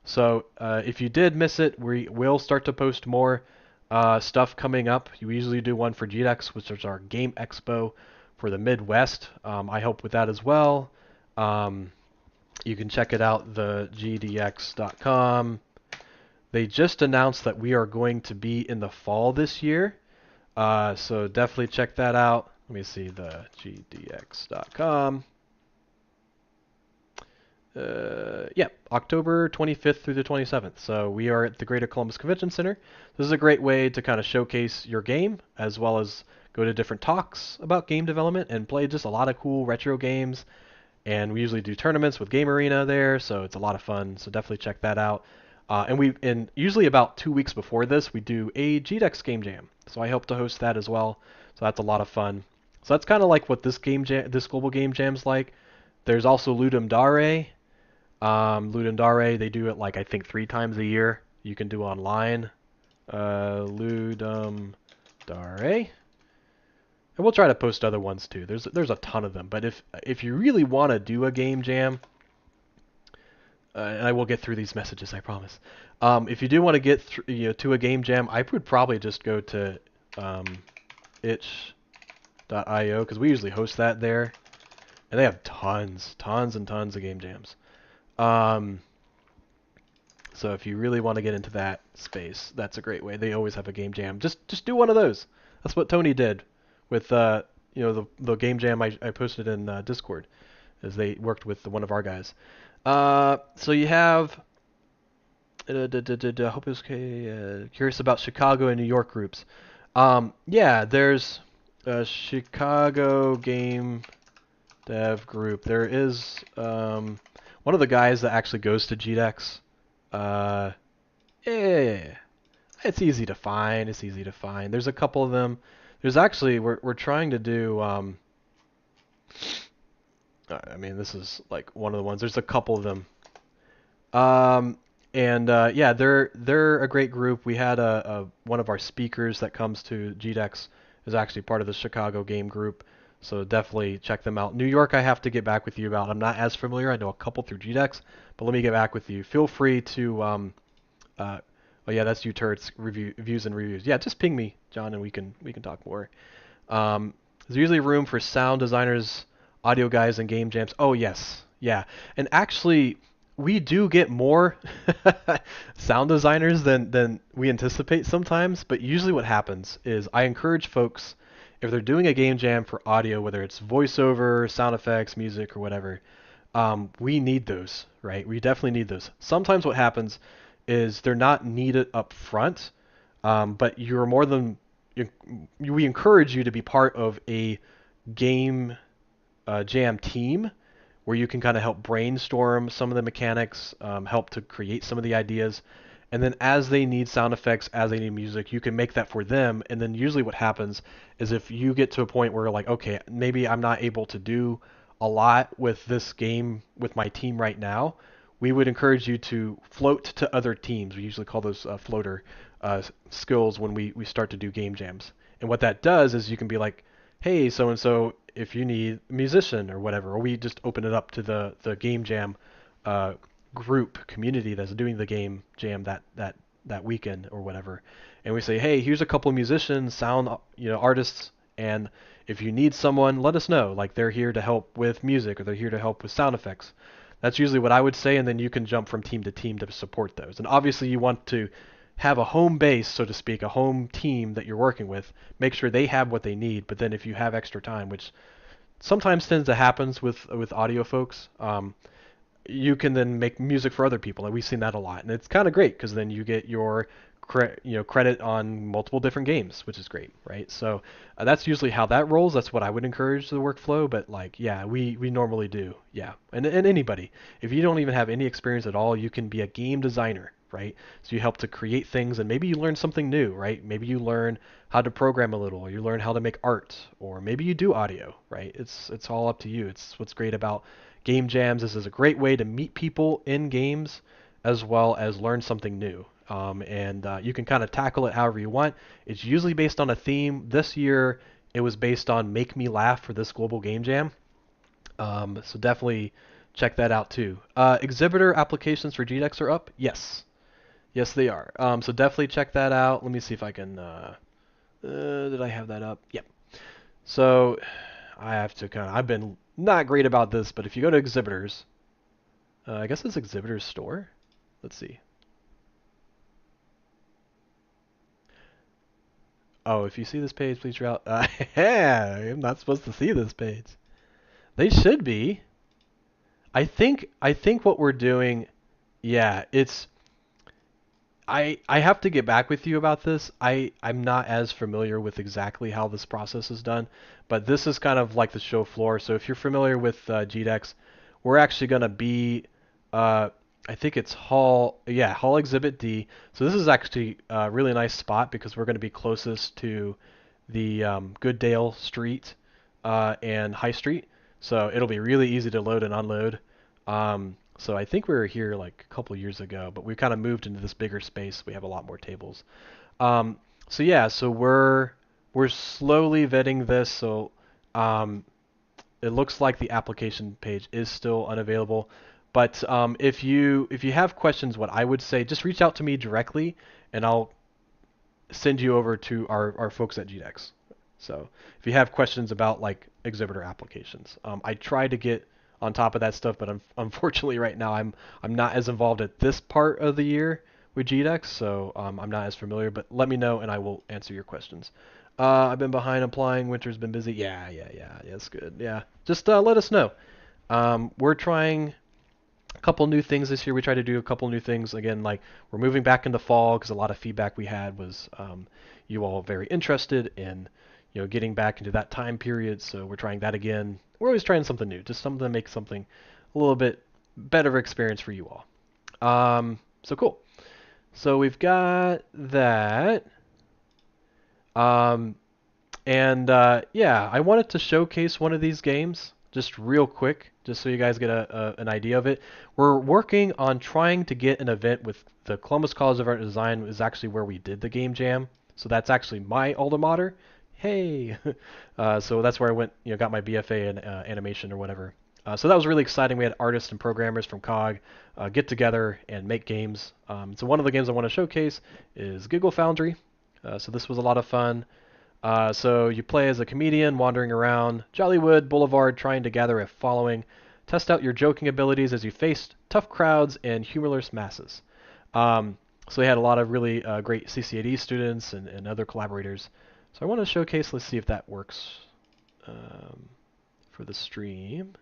If you did miss it, we will start to post more stuff coming up. We usually do one for GDEX, which is our Game Expo for the Midwest. I help with that as well. You can check it out, the gdx.com. They just announced that we are going to be in the fall this year. So definitely check that out. Let me see, the gdx.com. Yeah, October 25th through the 27th. So we are at the Greater Columbus Convention Center. This is a great way to kind of showcase your game, as well as go to different talks about game development and play just a lot of cool retro games. And we usually do tournaments with Game Arena there, so it's a lot of fun. So definitely check that out. And usually about 2 weeks before this, we do a GDEX Game Jam. So I help to host that as well. So that's a lot of fun. So that's kind of like what this this Global Game Jam's like. There's also Ludum Dare. Ludum Dare, they do it like I think 3 times a year. You can do online. Ludum Dare. And we'll try to post other ones too. There's a ton of them. But if you really want to do a game jam, and I will get through these messages, I promise. If you do want to get to a game jam, I would probably just go to itch.io, because we usually host that there, and they have tons and tons of game jams. So if you really want to get into that space, that's a great way. They always have a game jam. Just do one of those. That's what Tony did with the game jam I posted in Discord, as they worked with one of our guys. So you have I hope it's okay. Curious about Chicago and New York groups. Yeah, there's a Chicago Game Dev group. There is one of the guys that actually goes to GDEX. Yeah, it's easy to find. It's easy to find. There's a couple of them. There's actually we're trying to do. I mean, this is like one of the ones. There's a couple of them. Yeah, they're a great group. We had one of our speakers that comes to GDEX is actually part of the Chicago game group. So definitely check them out. New York, I have to get back with you about. I'm not as familiar. I know a couple through GDEX, but let me get back with you. Feel free to, oh yeah, that's you, Turts, views and reviews. Yeah, just ping me, John, and we can talk more. There's usually room for sound designers, audio guys, and game jams. Oh yes, yeah. And actually, we do get more sound designers than we anticipate sometimes. But usually, what happens is I encourage folks, if they're doing a game jam for audio, whether it's voiceover, sound effects, music, or whatever, we need those, right? We definitely need those. Sometimes what happens is they're not needed up front, but you're more than we encourage you to be part of a game jam team where you can kind of help brainstorm some of the mechanics, help to create some of the ideas, and then as they need sound effects, as they need music, you can make that for them. And then usually what happens is if you get to a point where like, okay, maybe I'm not able to do a lot with this game with my team right now, we would encourage you to float to other teams. We usually call those floater skills when we start to do game jams. And what that does is you can be like, hey, so and so, if you need a musician or whatever, or we just open it up to the game jam group community that's doing the game jam that weekend or whatever, and we say, hey, here's a couple of musicians, sound artists, and if you need someone, let us know. Like they're here to help with music or they're here to help with sound effects. That's usually what I would say, and then you can jump from team to team to support those. And obviously you want to have a home base, so to speak, a home team that you're working with. Make sure they have what they need, but then if you have extra time, which sometimes tends to happen with audio folks, you can then make music for other people, and we've seen that a lot. And it's kind of great because then you get your credit on multiple different games, which is great, right? So that's usually how that rolls. That's what I would encourage the workflow. But like, yeah, we normally do, yeah. And anybody, if you don't even have any experience at all, you can be a game designer, right? So you help to create things, and maybe you learn something new, right? Maybe you learn how to program a little, or you learn how to make art, or maybe you do audio, right? It's all up to you. It's what's great about game jams. This is a great way to meet people in games as well as learn something new. And you can kind of tackle it however you want. It's usually based on a theme. This year, it was based on Make Me Laugh for this global game jam. So definitely check that out too. Exhibitor applications for GDEX are up? Yes. Yes, they are. So definitely check that out. Let me see if I can... did I have that up? Yep. So I have to kind of... I've been not great about this, but if you go to exhibitors... I guess it's exhibitors store? Let's see. Oh, if you see this page, please route. Yeah, I'm not supposed to see this page. They should be. I think what we're doing, yeah, it's. I have to get back with you about this. I'm not as familiar with exactly how this process is done, but this is kind of like the show floor. So if you're familiar with GDEX, we're actually going to be I think it's Hall Exhibit D. So this is actually a really nice spot because we're going to be closest to the Gooddale Street and High Street. So it'll be really easy to load and unload. So I think we were here like a couple years ago, but we kind of moved into this bigger space. We have a lot more tables. So yeah, so we're slowly vetting this. So it looks like the application page is still unavailable. But if you have questions, what I would say, just reach out to me directly, and I'll send you over to our folks at GDEX. So if you have questions about like exhibitor applications, I try to get on top of that stuff, but unfortunately right now I'm not as involved at this part of the year with GDEX, so I'm not as familiar. But let me know, and I will answer your questions. I've been behind applying. Winter's been busy. Yeah, it's good. Yeah, just let us know. We're trying a couple new things this year. We try to do a couple new things again. Like we're moving back into fall because a lot of feedback we had was you all very interested in getting back into that time period. So we're trying that again. We're always trying something new, just something to make something a little bit better experience for you all. So cool. So we've got that. Yeah, I wanted to showcase one of these games just real quick, just so you guys get an idea of it. We're working on trying to get an event with the Columbus College of Art and Design is actually where we did the game jam. So that's actually my alma mater. Hey. So that's where I went, got my BFA in animation or whatever. So that was really exciting. We had artists and programmers from COGG get together and make games. So one of the games I want to showcase is Giggle Foundry. So this was a lot of fun. So you play as a comedian wandering around Jollywood Boulevard trying to gather a following. Test out your joking abilities as you face tough crowds and humorless masses. So they had a lot of really great CCAD students and other collaborators. So I want to showcase, let's see if that works for the stream.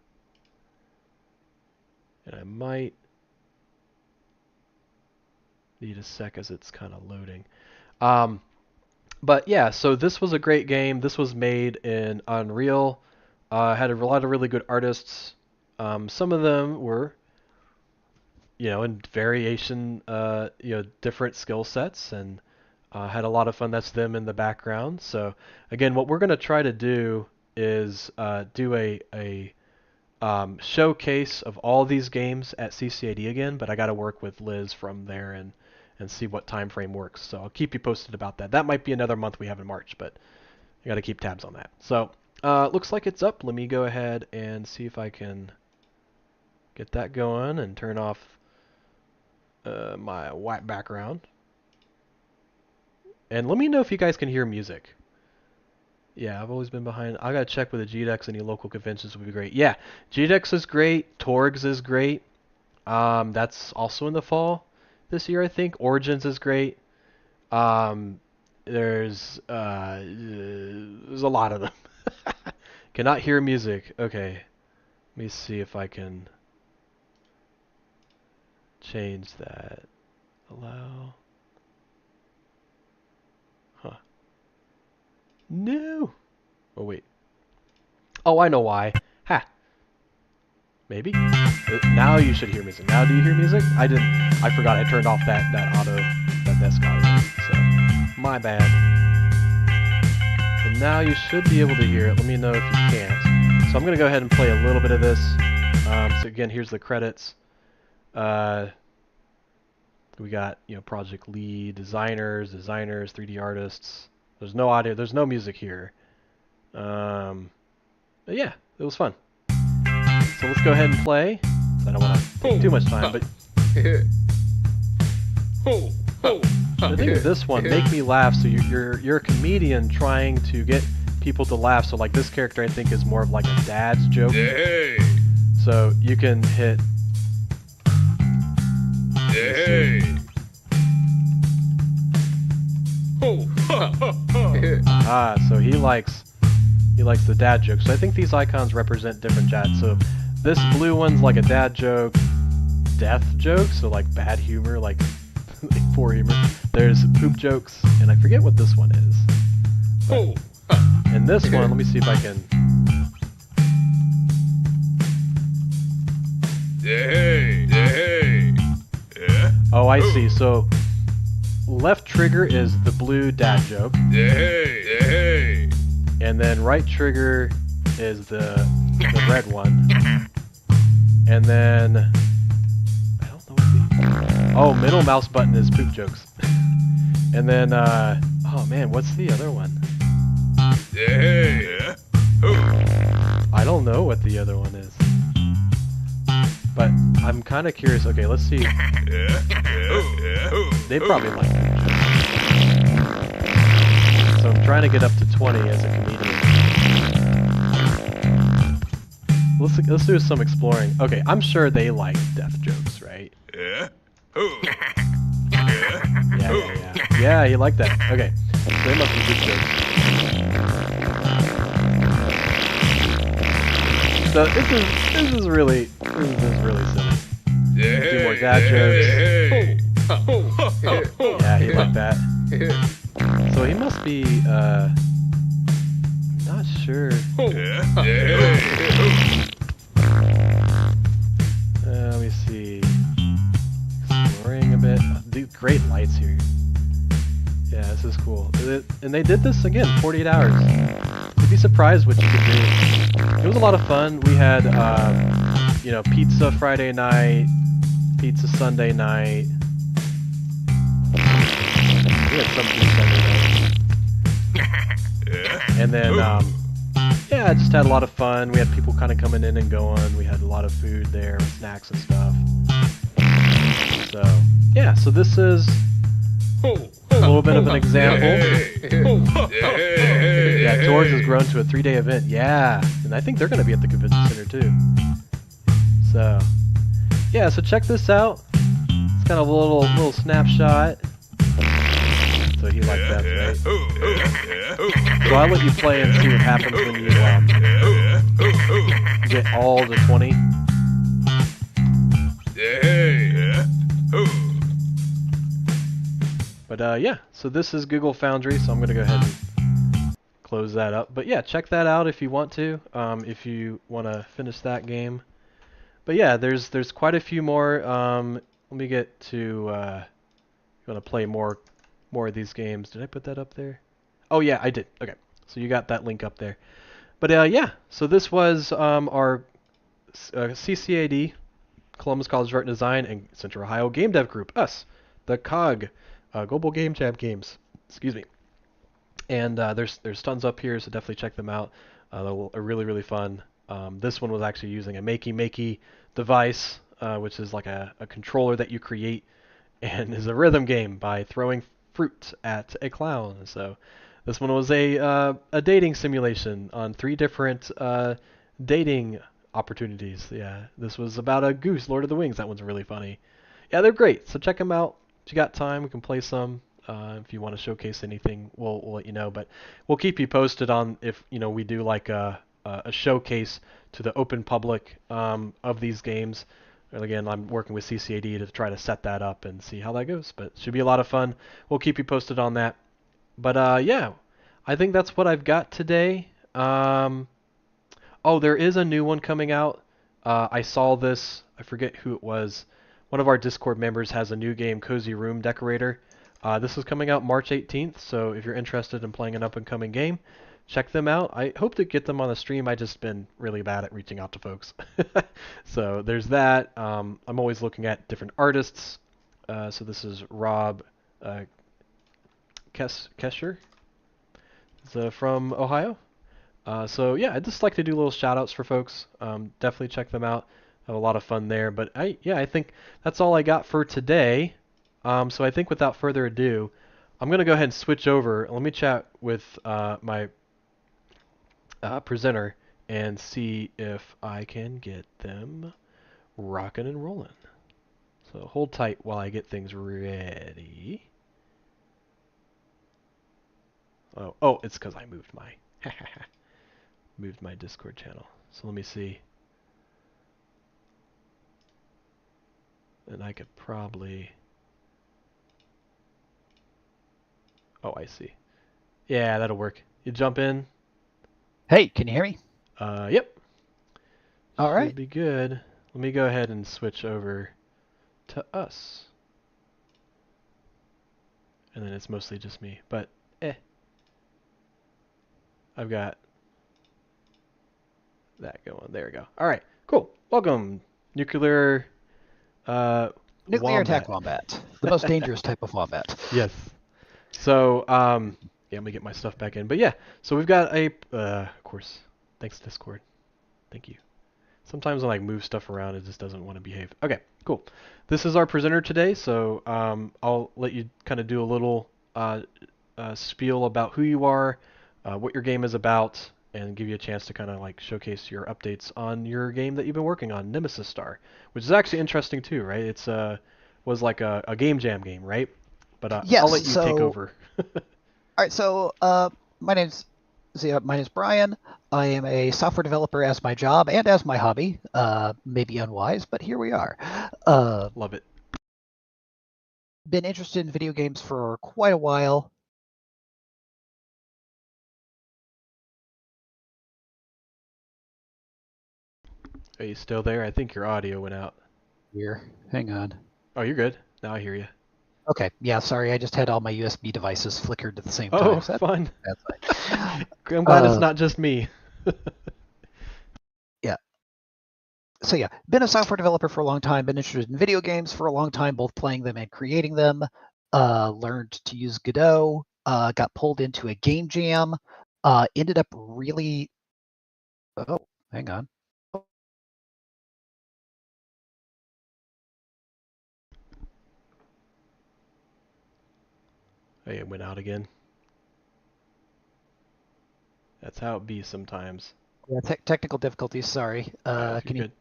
And I might need a sec as it's kind of loading. But yeah, so this was a great game. This was made in Unreal. Had a lot of really good artists. Some of them were, in variation, different skill sets, and had a lot of fun. That's them in the background. So again, what we're going to try to do is do a showcase of all these games at CCAD again, but I got to work with Liz from there and see what time frame works. So I'll keep you posted about that. That might be another month we have in March, but I got to keep tabs on that. So looks like it's up. Let me go ahead and see if I can get that going and turn off my white background. And let me know if you guys can hear music. Yeah, I've always been behind. I gotta check with the GDEX. Any local conventions would be great. Yeah, GDEX is great. Torgs is great. That's also in the fall this year, I think. Origins is great. There's a lot of them. Cannot hear music. Okay, let me see if I can change that. Allow. Huh. No. Oh wait. Oh, I know why. Ha. Maybe. Now you should hear music. Now do you hear music? I didn't. I forgot. I turned off that desk audio. So my bad. So now you should be able to hear it. Let me know if you can't. So I'm gonna go ahead and play a little bit of this. So again, here's the credits. We got project lead, designers, 3D artists. There's no audio. There's no music here. But yeah, it was fun. So let's go ahead and play. I don't want to take too much time, but the thing with this one, make me laugh. So you're a comedian trying to get people to laugh. So like this character, I think is more of like a dad's joke. So you can hit. So he likes the dad joke. So I think these icons represent different dads. So this blue one's like a dad joke, death joke, so like bad humor, like poor humor. There's poop jokes, and I forget what this one is. But, and this one, let me see if I can. Oh, I see. So left trigger is the blue dad joke. And then right trigger is the red one. And then I don't know what middle mouse button is poop jokes. And then oh man, what's the other one? I don't know what the other one is. But I'm kind of curious. Okay, let's see. They probably like it. So I'm trying to get up to 20 as a comedian. Let's do some exploring. Okay, I'm sure they like death jokes, right? Yeah, he liked that. Okay, so they must be good jokes. So this is really silly. A few more dad jokes. Yeah, he liked that. So he must be not sure. Let me see. Exploring a bit. Dude, great lights here. Yeah, this is cool. And they did this again, 48 hours. You'd be surprised what you could do. It was a lot of fun. We had, pizza Friday night, pizza Sunday night. We had some pizza Sunday night. And then, yeah, I just had a lot of fun. We had people kind of coming in and going. We had a lot of food there, snacks and stuff. So, yeah, so this is a little bit of an example. Yeah, George has grown to a 3-day event. Yeah, and I think they're going to be at the convention center too. So, yeah, so check this out. It's kind of a little snapshot. So he liked that, right? So I'll let you play and see what happens when you get all the 20. But yeah, so this is Google Foundry, so I'm going to go ahead and close that up. But yeah, check that out if you want to, if you want to finish that game. But yeah, there's quite a few more. Let me get to, you want to play more of these games. Did I put that up there? Oh yeah, I did. Okay, so you got that link up there. But yeah, so this was our CCAD, Columbus College of Art and Design, and Central Ohio Game Dev Group, us, the COGG, Global Game Jam Games. Excuse me. And there's tons up here, so definitely check them out. They're really fun. This one was actually using a makey device, which is like a controller that you create, and is a rhythm game by throwing fruit at a clown. So this one was a dating simulation on 3 different dating opportunities. Yeah, this was about a goose, Lord of the Wings. That one's really funny. Yeah, they're great. So check them out. If you got time, we can play some. If you want to showcase anything, we'll let you know. But we'll keep you posted on if we do like a showcase to the open public of these games. And again, I'm working with CCAD to try to set that up and see how that goes. But it should be a lot of fun. We'll keep you posted on that. But yeah, I think that's what I've got today. Oh, there is a new one coming out. I saw this. I forget who it was. One of our Discord members has a new game, Cozy Room Decorator. This is coming out March 18th, so if you're interested in playing an up-and-coming game, check them out. I hope to get them on the stream. I've just been really bad at reaching out to folks. So there's that. I'm always looking at different artists. So this is Rob Kesher. He's from Ohio. So yeah, I'd just like to do little shout-outs for folks. Definitely check them out. Have a lot of fun there. But I think that's all I got for today. So I think without further ado, I'm going to go ahead and switch over. Let me chat with my presenter and see if I can get them rocking and rolling. So hold tight while I get things ready. Oh, it's because I moved my Discord channel. So let me see. And I could probably... Oh, I see. Yeah, that'll work. You jump in. Hey, can you hear me? Yep. All right. Should be good. Let me go ahead and switch over to us. And then it's mostly just me, but I've got that going. There we go. All right, cool. Welcome, Nuclear Attack Wombat. The most dangerous type of wombat. Yes. So, yeah, let me get my stuff back in. But yeah, so we've got of course, thanks Discord. Thank you. Sometimes when I move stuff around, it just doesn't want to behave. Okay, cool. This is our presenter today, so I'll let you kind of do a little spiel about who you are, what your game is about, and give you a chance to kind of like showcase your updates on your game that you've been working on, Nemesis Star, which is actually interesting too, right? It's was like a game jam game, right? But yes, I'll let you take over. All right, so my name's Brian. I am a software developer as my job and as my hobby. Maybe unwise, but here we are. Love it. Been interested in video games for quite a while. Are you still there? I think your audio went out. Here, hang on. Oh, you're good. Now I hear you. Okay, yeah, sorry, I just had all my USB devices flickered at the same time. Oh, fun. That's fine. I'm glad it's not just me. Yeah. So yeah, been a software developer for a long time, been interested in video games for a long time, both playing them and creating them. Learned to use Godot, got pulled into a game jam ended up really. Oh, hang on. Hey, it went out again. That's how it be sometimes. Yeah, technical difficulties. Sorry. You're Can you good.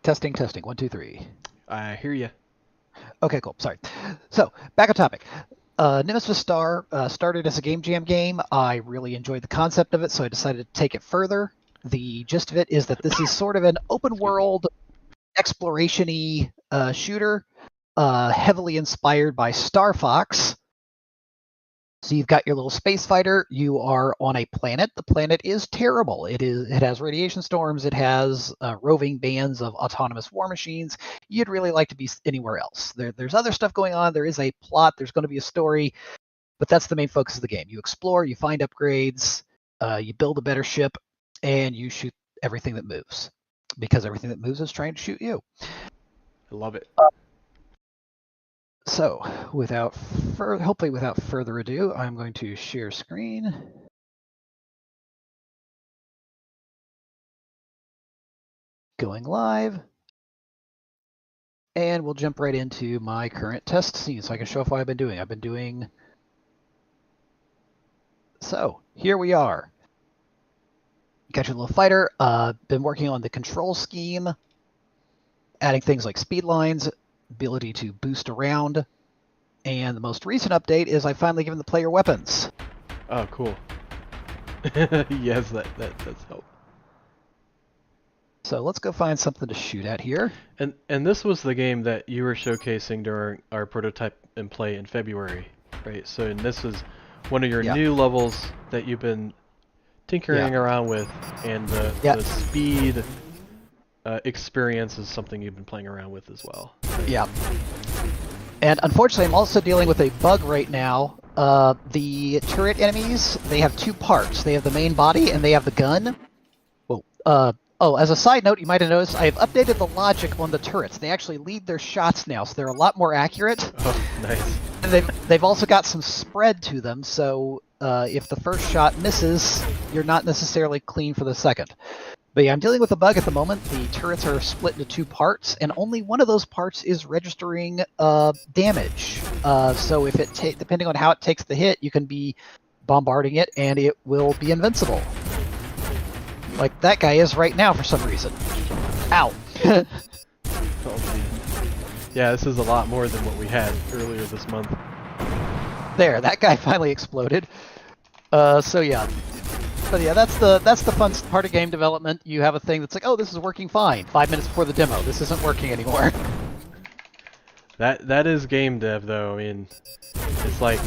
testing? 1, 2, 3. I hear you. Okay, cool. Sorry. So back on topic. Nemesis Star started as a game jam game. I really enjoyed the concept of it, so I decided to take it further. The gist of it is that this is sort of an open world exploration-y shooter, heavily inspired by Star Fox. So you've got your little space fighter. You are on a planet. The planet is terrible. It has radiation storms. It has roving bands of autonomous war machines. You'd really like to be anywhere else. There's other stuff going on. There is a plot. There's going to be a story, but that's the main focus of the game. You explore. You find upgrades. You build a better ship, and you shoot everything that moves, because everything that moves is trying to shoot you. I love it. So, hopefully without further ado, I'm going to share screen. Going live. And we'll jump right into my current test scene so I can show off what I've been doing. So, here we are. Got your little fighter. Been working on the control scheme, adding things like speed lines, ability to boost around. And the most recent update is I finally given the player weapons. Oh, cool. Yes, that's help. So let's go find something to shoot at here. And this was the game that you were showcasing during our prototype and play in February, right? So and this is one of your new levels that you've been tinkering around with, and the speed experience is something you've been playing around with as well. Yeah. And unfortunately, I'm also dealing with a bug right now. The turret enemies, they have two parts. They have the main body and they have the gun. Oh, as a side note, you might have noticed I have updated the logic on the turrets. They actually lead their shots now, so they're a lot more accurate. Oh, nice. And they've also got some spread to them, so if the first shot misses, you're not necessarily clean for the second. But yeah, I'm dealing with a bug at the moment. The turrets are split into two parts, and only one of those parts is registering damage. So if depending on how it takes the hit, you can be bombarding it, and it will be invincible. Like that guy is right now for some reason. Ow. Yeah, this is a lot more than what we had earlier this month. There, that guy finally exploded. So yeah. But yeah, that's the fun part of game development. You have a thing that's like, oh, this is working fine. 5 minutes before the demo, this isn't working anymore. That is game dev, though. I mean, it's like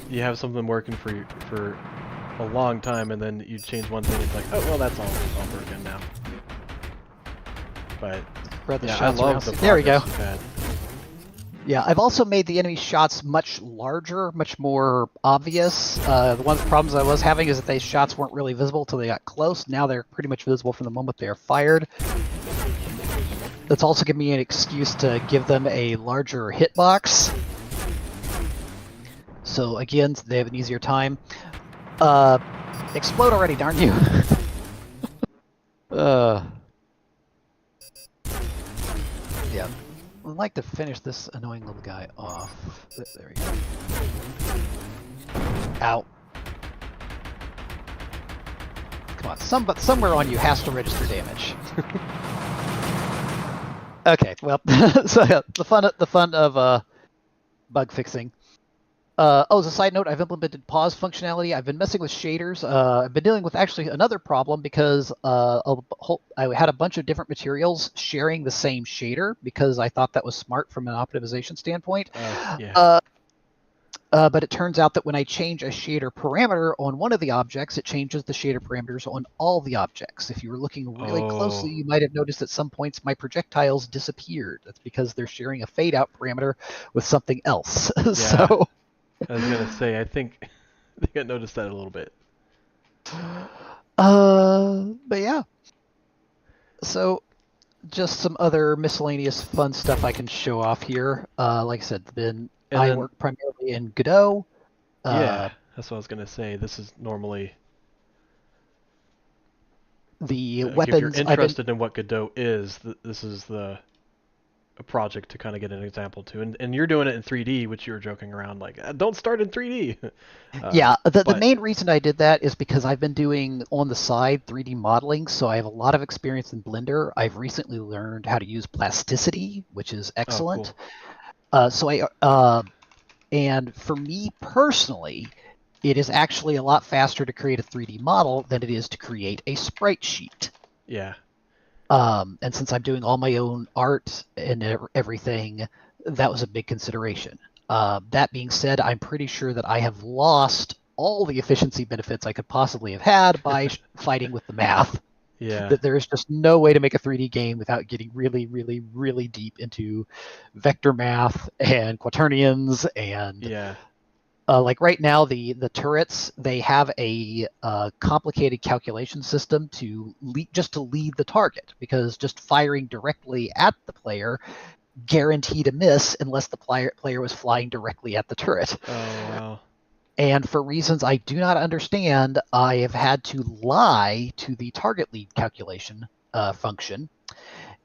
you have something working for a long time, and then you change one thing. It's like, oh well, that's all broken now. But yeah, I love the there we go. you've had. Yeah, I've also made the enemy shots much larger, much more obvious. One of the problems I was having is that these shots weren't really visible until they got close. Now they're pretty much visible from the moment they are fired. That's also given me an excuse to give them a larger hitbox. So again, they have an easier time. Explode already, darn you. Yeah. I'd like to finish this annoying little guy off. There we go. Ow. Come on, somewhere on you has to register damage. Okay, well, so yeah, the fun of bug fixing. As a side note, I've implemented pause functionality. I've been messing with shaders. I've been dealing with actually another problem because I had a bunch of different materials sharing the same shader because I thought that was smart from an optimization standpoint. But it turns out that when I change a shader parameter on one of the objects, it changes the shader parameters on all the objects. If you were looking really closely, you might have noticed at some points my projectiles disappeared. That's because they're sharing a fade out parameter with something else. Yeah. So I was gonna say, I think I noticed that a little bit. But yeah. So just some other miscellaneous fun stuff I can show off here. Like I said, I work primarily in Godot. Yeah, that's what I was gonna say. This is normally The like if you're weapons I've been interested in what Godot is, this is the a project to kind of get an example to. And you're doing it in 3D, which you were joking around like, don't start in 3D. Yeah, the But main reason I did that is because I've been doing on the side 3D modeling, so I have a lot of experience in Blender. I've recently learned how to use plasticity, which is oh, cool. excellent. So and for me personally, it is actually a lot faster to create a 3D model than it is to create a sprite sheet. Yeah. And since I'm doing all my own art and everything, that was a big consideration. That being said, I'm pretty sure that I have lost all the efficiency benefits I could possibly have had by fighting with the math. Yeah. That there is just no way to make a 3D game without getting really, really, really deep into vector math and quaternions and Yeah. like right now, the turrets, they have a complicated calculation system to just to lead the target, because just firing directly at the player guaranteed a miss unless the player was flying directly at the turret. Oh, wow. And for reasons I do not understand, I have had to lie to the target lead calculation function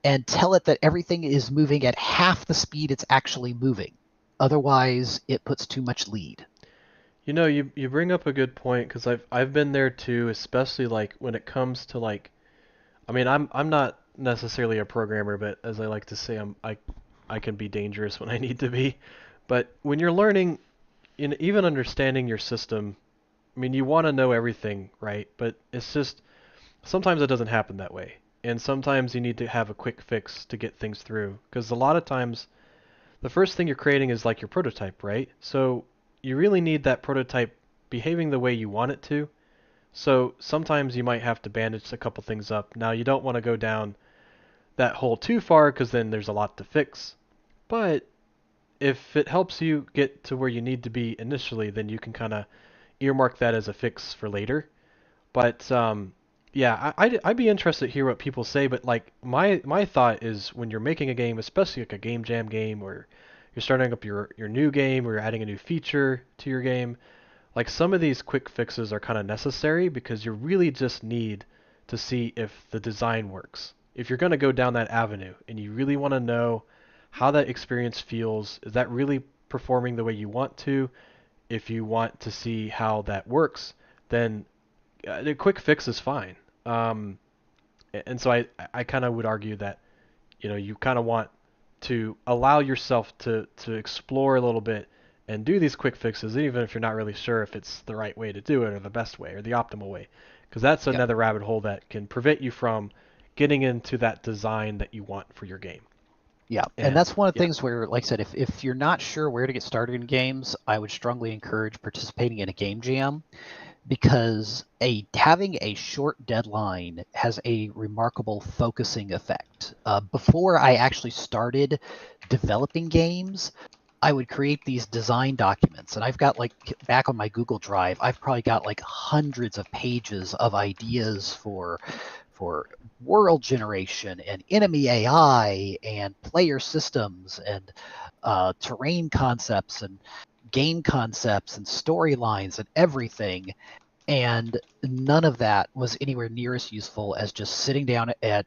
and tell it that everything is moving at half the speed it's actually moving. Otherwise, it puts too much lead. You know, you bring up a good point because I've been there too, especially like when it comes to like, I mean, I'm not necessarily a programmer, but as I like to say, I can be dangerous when I need to be. But when you're learning, in even understanding your system, I mean, you want to know everything, right? But it's just sometimes it doesn't happen that way, and sometimes you need to have a quick fix to get things through. Because a lot of times, the first thing you're creating is like your prototype, right? So you really need that prototype behaving the way you want it to. So sometimes you might have to bandage a couple things up. Now you don't want to go down that hole too far because then there's a lot to fix. But if it helps you get to where you need to be initially, then you can kind of earmark that as a fix for later. But yeah, I'd be interested to hear what people say. But like my thought is when you're making a game, especially like a game jam game, or you're starting up your new game, or you're adding a new feature to your game, like some of these quick fixes are kind of necessary because you really just need to see if the design works. If you're going to go down that avenue and you really want to know how that experience feels, is that really performing the way you want to? If you want to see how that works, then a quick fix is fine. Um, and so I kind of would argue that you kind of want to allow yourself to explore a little bit and do these quick fixes, even if you're not really sure if it's the right way to do it or the best way or the optimal way, because that's Yep. another rabbit hole that can prevent you from getting into that design that you want for your game. Yeah, and And that's one of the yeah, things where, like I said, if you're not sure where to get started in games, I would strongly encourage participating in a game jam, because having a short deadline has a remarkable focusing effect. Before I actually started developing games, I would create these design documents, and I've got, like, back on my Google Drive, I've probably got like hundreds of pages of ideas for world generation and enemy AI and player systems and terrain concepts and game concepts and storylines and everything. And none of that was anywhere near as useful as just sitting down at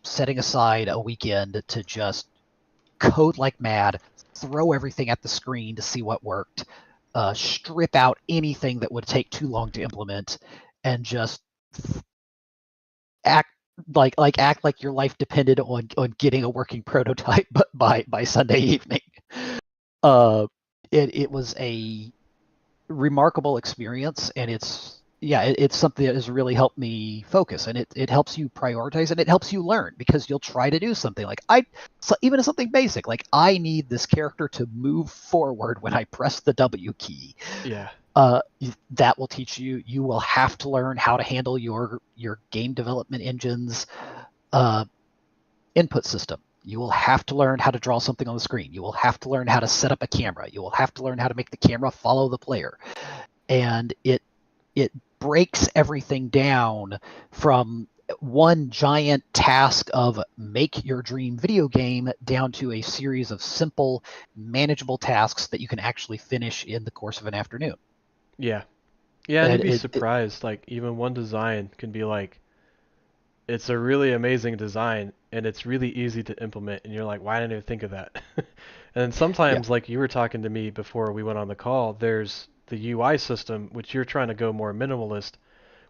setting aside a weekend to just code like mad, throw everything at the screen to see what worked, strip out anything that would take too long to implement, and just act act like your life depended on getting a working prototype by Sunday evening. Uh, it was a remarkable experience, and it's something that has really helped me focus, and it helps you prioritize, and it helps you learn, because you'll try to do something like even something basic, like I need this character to move forward when I press the W key. yeah, That will teach you. You will have to learn how to handle your game development engine's input system. You will have to learn how to draw something on the screen. You will have to learn how to set up a camera. You will have to learn how to make the camera follow the player. And it breaks everything down from one giant task of make your dream video game down to a series of simple, manageable tasks that you can actually finish in the course of an afternoon. Yeah. Yeah, and you'd And be surprised. Like even one design can be like, it's a really amazing design and it's really easy to implement, and you're like, why didn't I think of that? And then yeah, sometimes, like you were talking to me before we went on the call, there's the UI system, which you're trying to go more minimalist,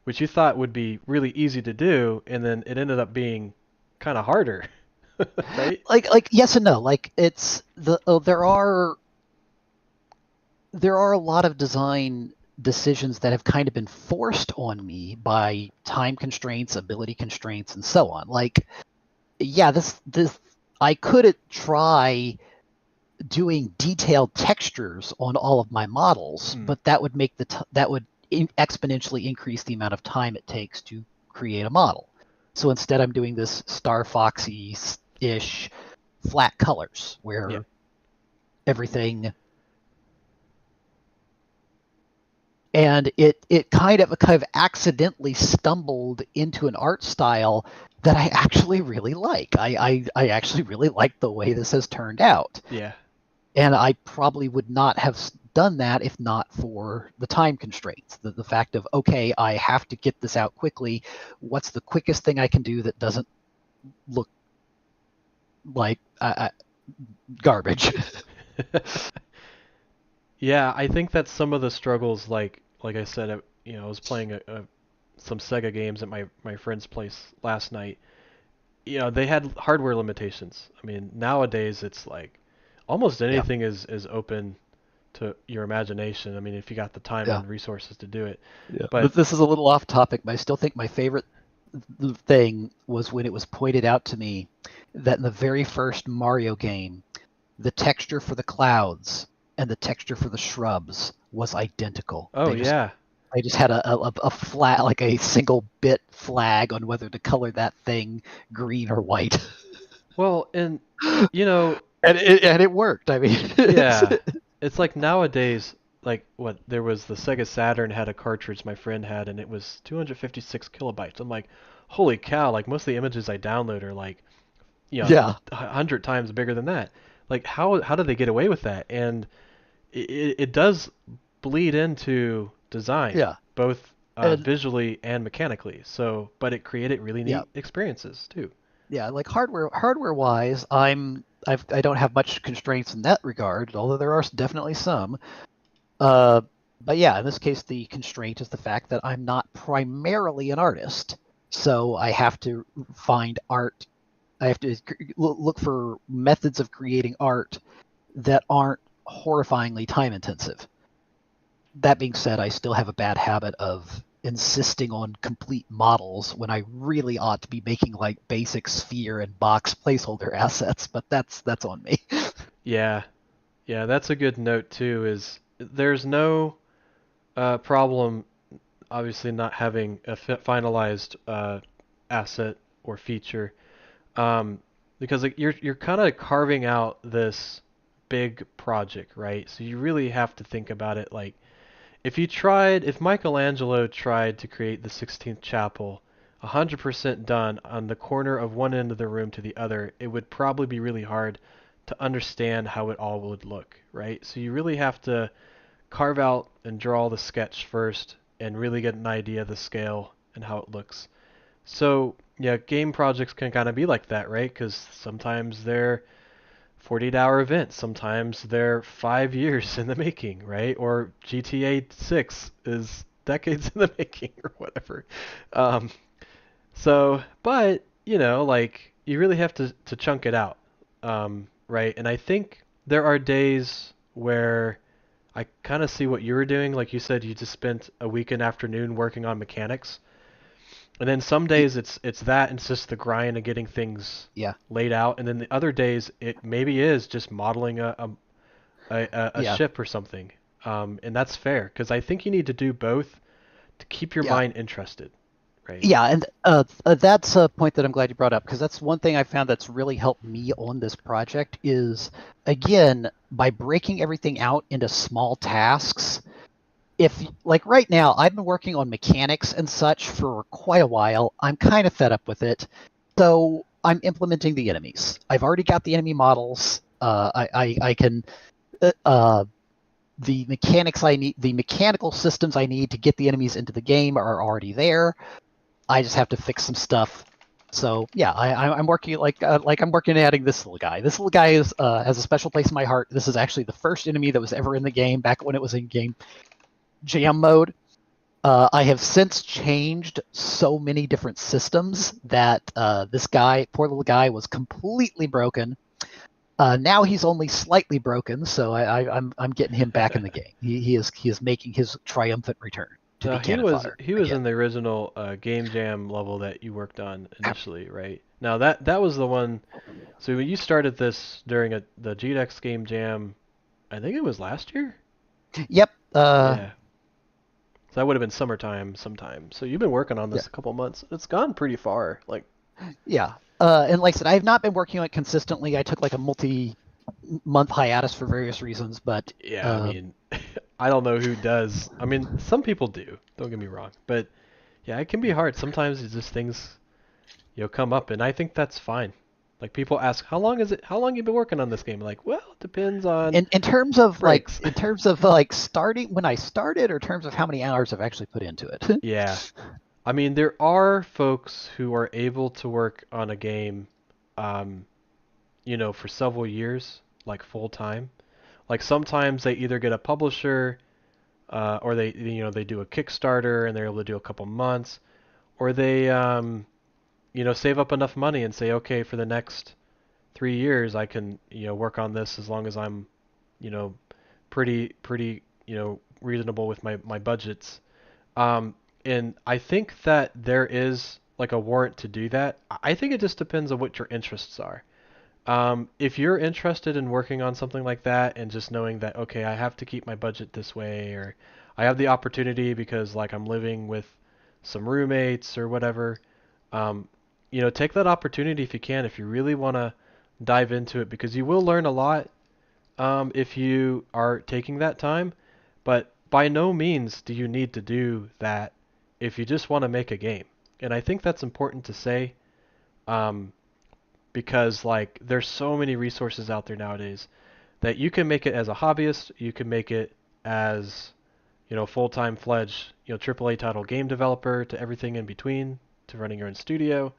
which you thought would be really easy to do, and then it ended up being kind of harder, right? like yes and no. Like it's the there are a lot of design decisions that have kind of been forced on me by time constraints, ability constraints, and so on. Like, yeah, this I could try doing detailed textures on all of my models, but that would make that would exponentially increase the amount of time it takes to create a model. So instead, I'm doing this Star Foxy-ish flat colors Yeah. where everything, and it kind of accidentally stumbled into an art style that I actually really like. I actually really like the way this has turned out. Yeah. And I probably would not have done that if not for the time constraints. The fact of, okay, I have to get this out quickly. What's the quickest thing I can do that doesn't look like garbage? Yeah, I think that's some of the struggles. Like I said, I was playing some Sega games at my friend's place last night. They had hardware limitations. I mean, nowadays it's like almost Yeah, anything is open to your imagination. I mean, if you got the time yeah, and resources to do it. yeah. But This is a little off topic, but I still think my favorite thing was when it was pointed out to me that in the very first Mario game, the texture for the clouds and the texture for the shrubs was identical. oh yeah. They just had a flat, like a single bit flag on whether to color that thing green or white. Well, and you know, And it worked. I mean, yeah. It's like nowadays, like what there was the Sega Saturn had a cartridge my friend had, and it was 256 kilobytes. I'm like, holy cow! Like most of the images I download are like, yeah, 100 times bigger than that. Like how do they get away with that? And it does bleed into design, yeah, both and visually and mechanically. So, but it created really yeah, neat experiences too. yeah. Like hardware wise, I don't have much constraints in that regard, although there are definitely some. Uh, but yeah, in this case, the constraint is the fact that I'm not primarily an artist, so I have to find art. I have to look for methods of creating art that aren't horrifyingly time intensive. That being said, I still have a bad habit of insisting on complete models when I really ought to be making like basic sphere and box placeholder assets, but that's on me. Yeah, yeah, that's a good note too. Is there's no problem, obviously not having a finalized asset or feature, um, because like, you're kind of carving out this big project, right? So you really have to think about it like if Michelangelo tried to create the 16th chapel 100% done on the corner of one end of the room to the other, it would probably be really hard to understand how it all would look, right? So you really have to carve out and draw the sketch first and really get an idea of the scale and how it looks. So, yeah, game projects can kind of be like that, right? Because sometimes they're 48-hour events, sometimes they're 5 years in the making, right? Or GTA 6 is decades in the making or whatever. Um, but, like, you really have to chunk it out, right? And I think there are days where I kind of see what you were doing. Like you said, you just spent a weekend afternoon working on mechanics. And then some days it's that and it's just the grind of getting things Yeah, laid out. And then the other days it maybe is just modeling a yeah, ship or something. And that's fair because I think you need to do both to keep your yeah. mind interested, right? Yeah, and that's a point that I'm glad you brought up because that's one thing I found that's really helped me on this project is, again, by breaking everything out into small tasks, if like right now, I've been working on mechanics and such for quite a while. I'm kind of fed up with it, so I'm implementing the enemies. I've already got the enemy models. I can the mechanics I need, the mechanical systems I need to get the enemies into the game are already there. I just have to fix some stuff. So yeah, I'm working like I'm working at adding this little guy. This little guy is has a special place in my heart. This is actually the first enemy that was ever in the game back when it was in game jam mode. I have since changed so many different systems that this guy, poor little guy, was completely broken. Now he's only slightly broken, so I'm getting him back in the game. He is making his triumphant return to No, be cannon fodder he was again. in the original Game Jam level that you worked on initially, right? Now that was the one. So when you started this during the GDEX Game Jam, I think it was last year. Yep. Yeah. So that would have been summertime sometime. So you've been working on Yeah. this a couple months. It's gone pretty far. Like, Yeah. And like I said, I have not been working on it consistently. I took like a multi-month hiatus for various reasons, but yeah, I mean, I don't know who does. I mean, some people do. Don't get me wrong, but yeah, it can be hard. Sometimes it's just things come up, and I think that's fine. Like people ask, how long is it? How long you been working on this game? Like, well, it depends on in terms of breaks. starting when I started, or in terms of how many hours I've actually put into it. Yeah, I mean, there are folks who are able to work on a game, um, for several years, like full time. Like sometimes they either get a publisher, or they do a Kickstarter and they're able to do a couple months, or they save up enough money and say, okay, for the next 3 years I can work on this as long as I'm you know pretty reasonable with my budgets. Um, and I think that there is like a warrant to do that. I think it just depends on what your interests are. If you're interested in working on something like that and just knowing that, okay, I have to keep my budget this way, or I have the opportunity because like I'm living with some roommates or whatever, um, take that opportunity if you can, if you really want to dive into it, because you will learn a lot if you are taking that time. But by no means do you need to do that if you just want to make a game. And I think that's important to say. Um, because like there's so many resources out there nowadays that you can make it as a hobbyist, you can make it as full-time fledged AAA title game developer, to everything in between, to running your own studio.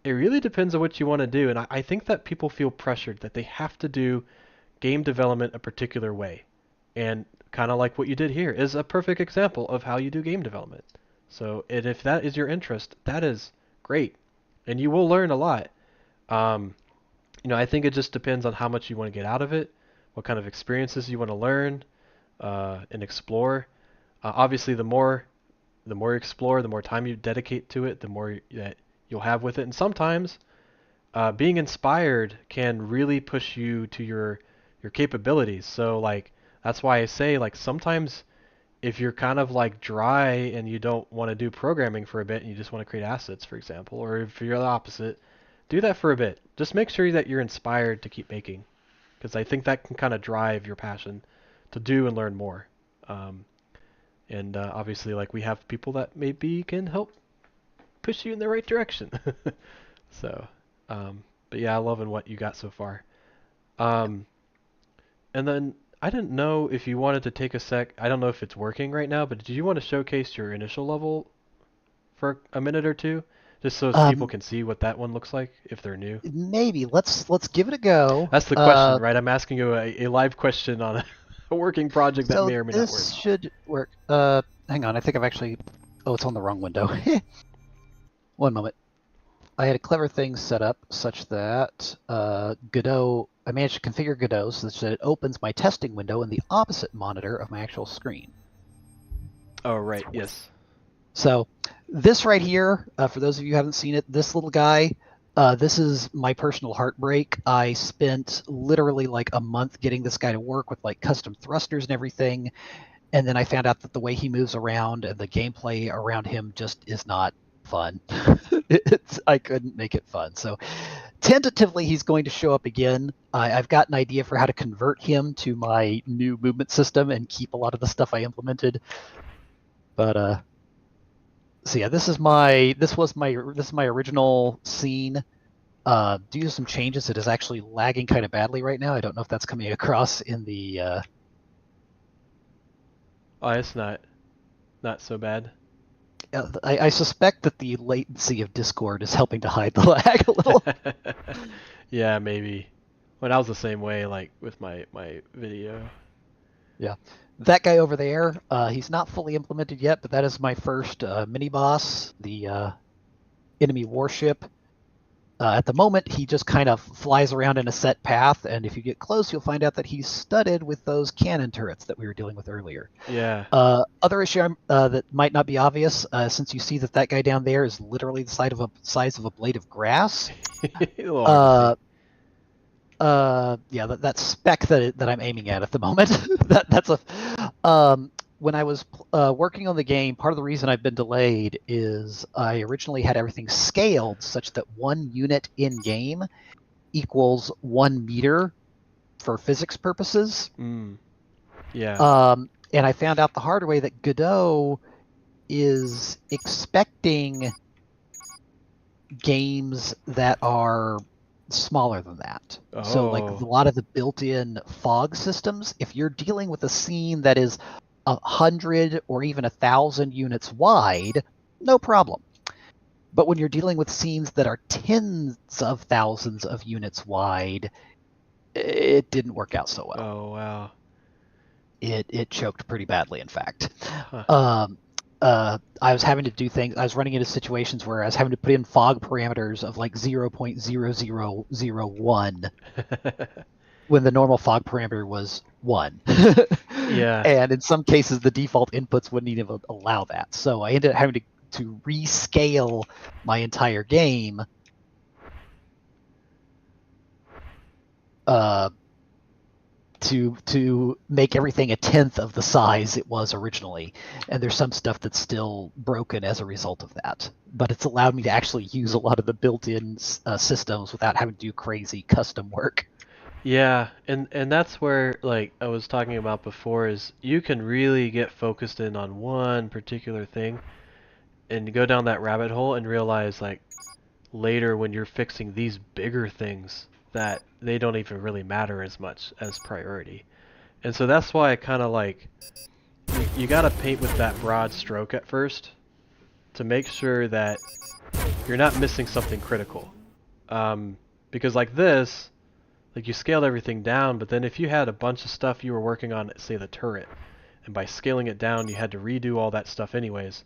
It really depends on what you want to do, and I think that people feel pressured that they have to do game development a particular way, and kind of like what you did here is a perfect example of how you do game development. So, and if that is your interest, that is great, and you will learn a lot. um, I think it just depends on how much you want to get out of it, what kind of experiences you want to learn and explore. Obviously, the more you explore, the more time you dedicate to it, the more that you'll have with it. And sometimes being inspired can really push you to your capabilities. So like that's why I say like sometimes if you're kind of like dry and you don't want to do programming for a bit and you just want to create assets, for example, or if you're the opposite, do that for a bit. Just make sure that you're inspired to keep making, because I think that can kind of drive your passion to do and learn more. Um, and obviously, like we have people that maybe can help push you in the right direction. So, but yeah, I'm loving what you got so far. Um, and then I didn't know if you wanted to take a sec. I don't know if it's working right now, but did you want to showcase your initial level for a minute or two, just so people um, can see what that one looks like if they're new? Maybe let's give it a go. That's the question, right? I'm asking you a live question on a working project that So may or may not work. this should work. Hang on, I think I've actually. Oh, it's on the wrong window. One moment. I had a clever thing set up such that Godot. I managed to configure Godot such that it opens my testing window in the opposite monitor of my actual screen. Oh, right. Yes. So this right here, for those of you who haven't seen it, this little guy, this is my personal heartbreak. I spent literally like a month getting this guy to work with like custom thrusters and everything. And then I found out that the way he moves around and the gameplay around him just is not fun. I couldn't make it fun. So Tentatively, he's going to show up again. I've got an idea for how to convert him to my new movement system and keep a lot of the stuff I implemented. But so yeah, this is my original scene. Due to some changes, it is actually lagging kind of badly right now. I don't know if that's coming across in the. Oh, it's not so bad. I suspect that the latency of Discord is helping to hide the lag a little. Yeah, maybe. When I was the same way, like with my video. Yeah. That guy over there, he's not fully implemented yet, but that is my first mini boss, the enemy warship. At the moment, he just kind of flies around in a set path, and if you get close, you'll find out that he's studded with those cannon turrets that we were dealing with earlier. Yeah. Other issue that might not be obvious, since you see that guy down there is literally the size of a blade of grass. Yeah, that spec that I'm aiming at the moment. That's a. When I was working on the game, part of the reason I've been delayed is I originally had everything scaled such that 1 unit in game equals 1 meter for physics purposes. Yeah. And I found out the hard way that Godot is expecting games that are smaller than that. Oh. So like a lot of the built-in fog systems, if you're dealing with a scene that is 100 or even 1,000 units wide, no problem. But when you're dealing with scenes that are tens of thousands of units wide, it didn't work out so well. Oh, wow. It choked pretty badly, in fact. Huh. I was having to do things. I was running into situations where I was having to put in fog parameters of like 0.0001 when the normal fog parameter was 1. Yeah. And in some cases, the default inputs wouldn't even allow that. So I ended up having to rescale my entire game to make everything a tenth of the size it was originally. And there's some stuff that's still broken as a result of that. But it's allowed me to actually use a lot of the built-in systems without having to do crazy custom work. Yeah, and that's where, like I was talking about before, is you can really get focused in on one particular thing and go down that rabbit hole and realize, like, later when you're fixing these bigger things that they don't even really matter as much as priority. And so that's why I kind of like, you gotta paint with that broad stroke at first to make sure that you're not missing something critical. Because like this, like you scaled everything down, but then if you had a bunch of stuff you were working on, say the turret, and by scaling it down you had to redo all that stuff anyways,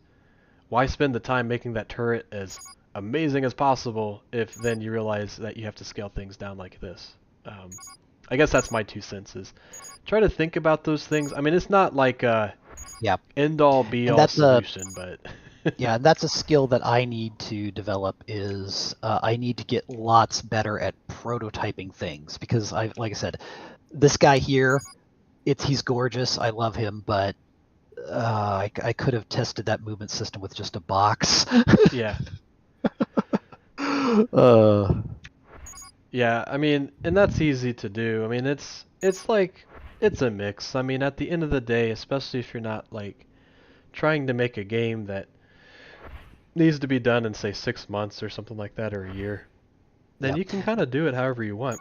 why spend the time making that turret as amazing as possible if then you realize that you have to scale things down like this? I guess that's my 2 cents, is try to think about those things. I mean, it's not like a end-all be-all solution, but yeah, and that's a skill that I need to develop. Is I need to get lots better at prototyping things, because like I said, this guy here, he's gorgeous. I love him, but I could have tested that movement system with just a box. Yeah. Yeah, I mean, and that's easy to do. I mean, it's like, it's a mix. I mean, at the end of the day, especially if you're not like trying to make a game that needs to be done in, say, 6 months or something like that, or a year, then you can kind of do it however you want.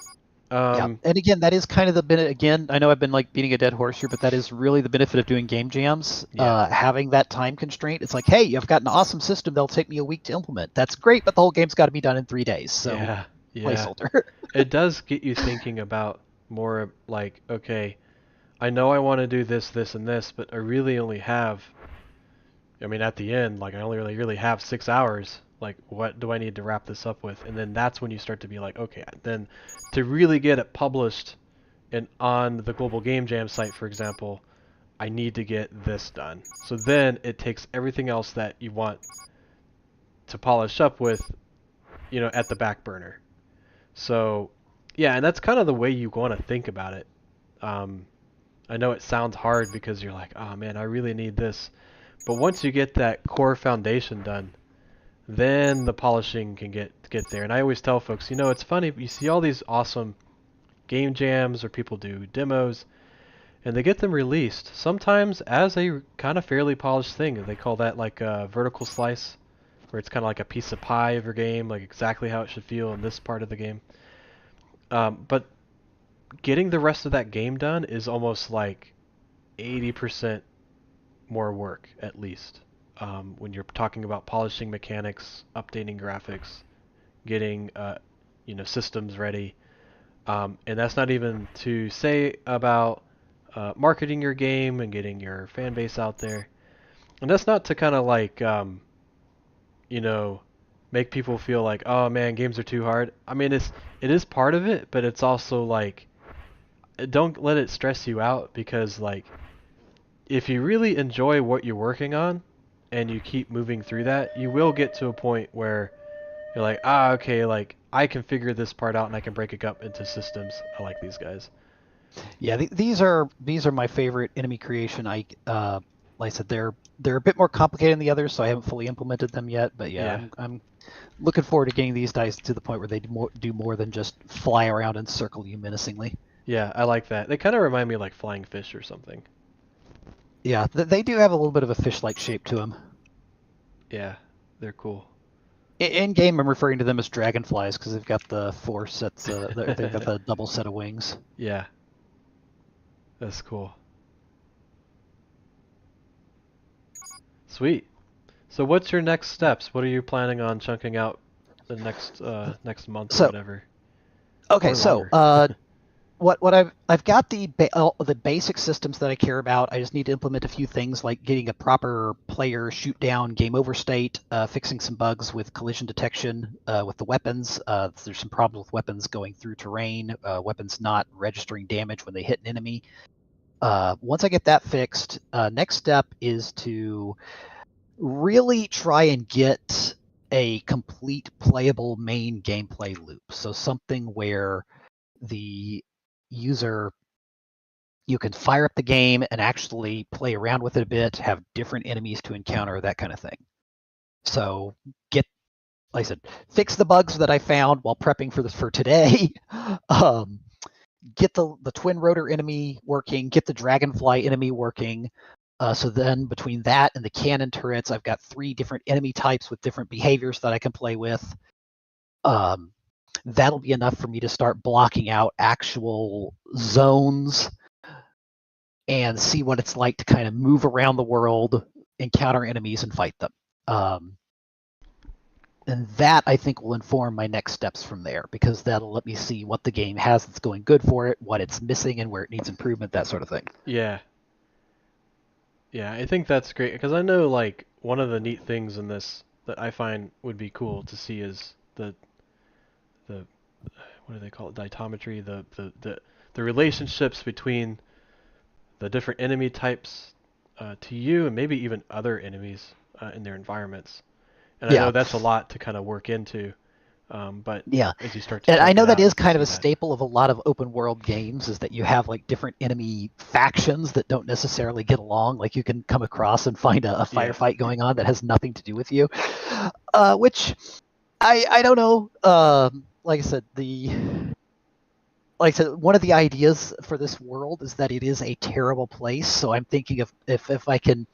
Yeah, and again, that is kind of the benefit. Again, I know I've been like beating a dead horse here, but that is really the benefit of doing game jams. Having that time constraint. It's like, hey, I've got an awesome system that'll take me a week to implement. That's great, but the whole game's got to be done in 3 days. So placeholder. It does get you thinking about more like, okay, I know I want to do this, this, and this, but I really only have, I mean, at the end, like I only really have 6 hours. Like, what do I need to wrap this up with? And then that's when you start to be like, okay, then to really get it published and on the Global Game Jam site, for example, I need to get this done. So then it takes everything else that you want to polish up with, at the back burner. So, yeah, and that's kind of the way you want to think about it. I know it sounds hard because you're like, oh man, I really need this. But once you get that core foundation done, then the polishing can get there. And I always tell folks, it's funny, you see all these awesome game jams or people do demos, and they get them released sometimes as a kind of fairly polished thing. They call that like a vertical slice, where it's kind of like a piece of pie of your game, like exactly how it should feel in this part of the game. But getting the rest of that game done is almost like 80% more work, at least. When you're talking about polishing mechanics, updating graphics, getting systems ready, and that's not even to say about marketing your game and getting your fan base out there. And that's not to kind of like make people feel like, oh man, games are too hard. I mean, it is part of it, but it's also like, don't let it stress you out, because like if you really enjoy what you're working on and you keep moving through that, you will get to a point where you're like, okay, like I can figure this part out and I can break it up into systems. I like these guys. Yeah, these are my favorite enemy creation. Like I said, they're a bit more complicated than the others, so I haven't fully implemented them yet. But yeah. I'm looking forward to getting these guys to the point where they do more than just fly around and circle you menacingly. Yeah, I like that. They kind of remind me of like flying fish or something. Yeah, they do have a little bit of a fish-like shape to them. Yeah, they're cool. In game, I'm referring to them as dragonflies because they've got the four sets. They've got the double set of wings. Yeah, that's cool. Sweet. So what's your next steps? What are you planning on chunking out the next month or whatever? Okay, or so what I've got the basic systems that I care about. I just need to implement a few things like getting a proper player shoot down game over state, fixing some bugs with collision detection with the weapons. There's some problems with weapons going through terrain, weapons not registering damage when they hit an enemy. Once I get that fixed, next step is to really try and get a complete playable main gameplay loop. So something where the user, you can fire up the game and actually play around with it a bit, have different enemies to encounter, that kind of thing. So like I said, fix the bugs that I found while prepping for today. Get the twin rotor enemy working, get the dragonfly enemy working. So then between that and the cannon turrets, I've got 3 different enemy types with different behaviors that I can play with. That'll be enough for me to start blocking out actual zones and see what it's like to kind of move around the world, encounter enemies, and fight them. And that, I think, will inform my next steps from there, because that'll let me see what the game has that's going good for it, what it's missing and where it needs improvement, that sort of thing. Yeah. Yeah, I think that's great, because I know like one of the neat things in this that I find would be cool to see is the what do they call it? Dichometry, the relationships between the different enemy types to you, and maybe even other enemies in their environments. And I know that's a lot to kind of work into, but yeah, as you start to, and I know that is kind of a that. staple of a lot of open world games, is that you have like different enemy factions that don't necessarily get along. Like you can come across and find a firefight going on that has nothing to do with you, which I don't know. Like I said, one of the ideas for this world is that it is a terrible place. So I'm thinking of if I can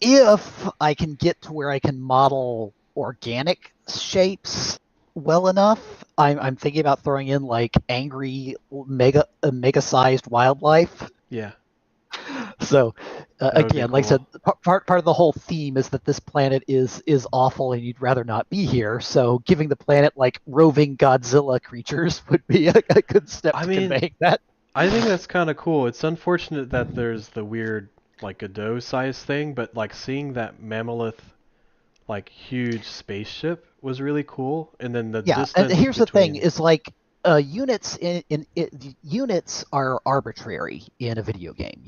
get to where I can model organic shapes well enough, I'm thinking about throwing in like angry mega-sized wildlife. Yeah. So again, cool. Like I said, part of the whole theme is that this planet is awful and you'd rather not be here. So giving the planet like roving Godzilla creatures would be a good step to conveying that. I think that's kind of cool. It's unfortunate that there's the weird like Godot size thing, but like seeing that mammoth like huge spaceship was really cool. And then the distance and here's the thing is like units units are arbitrary in a video game.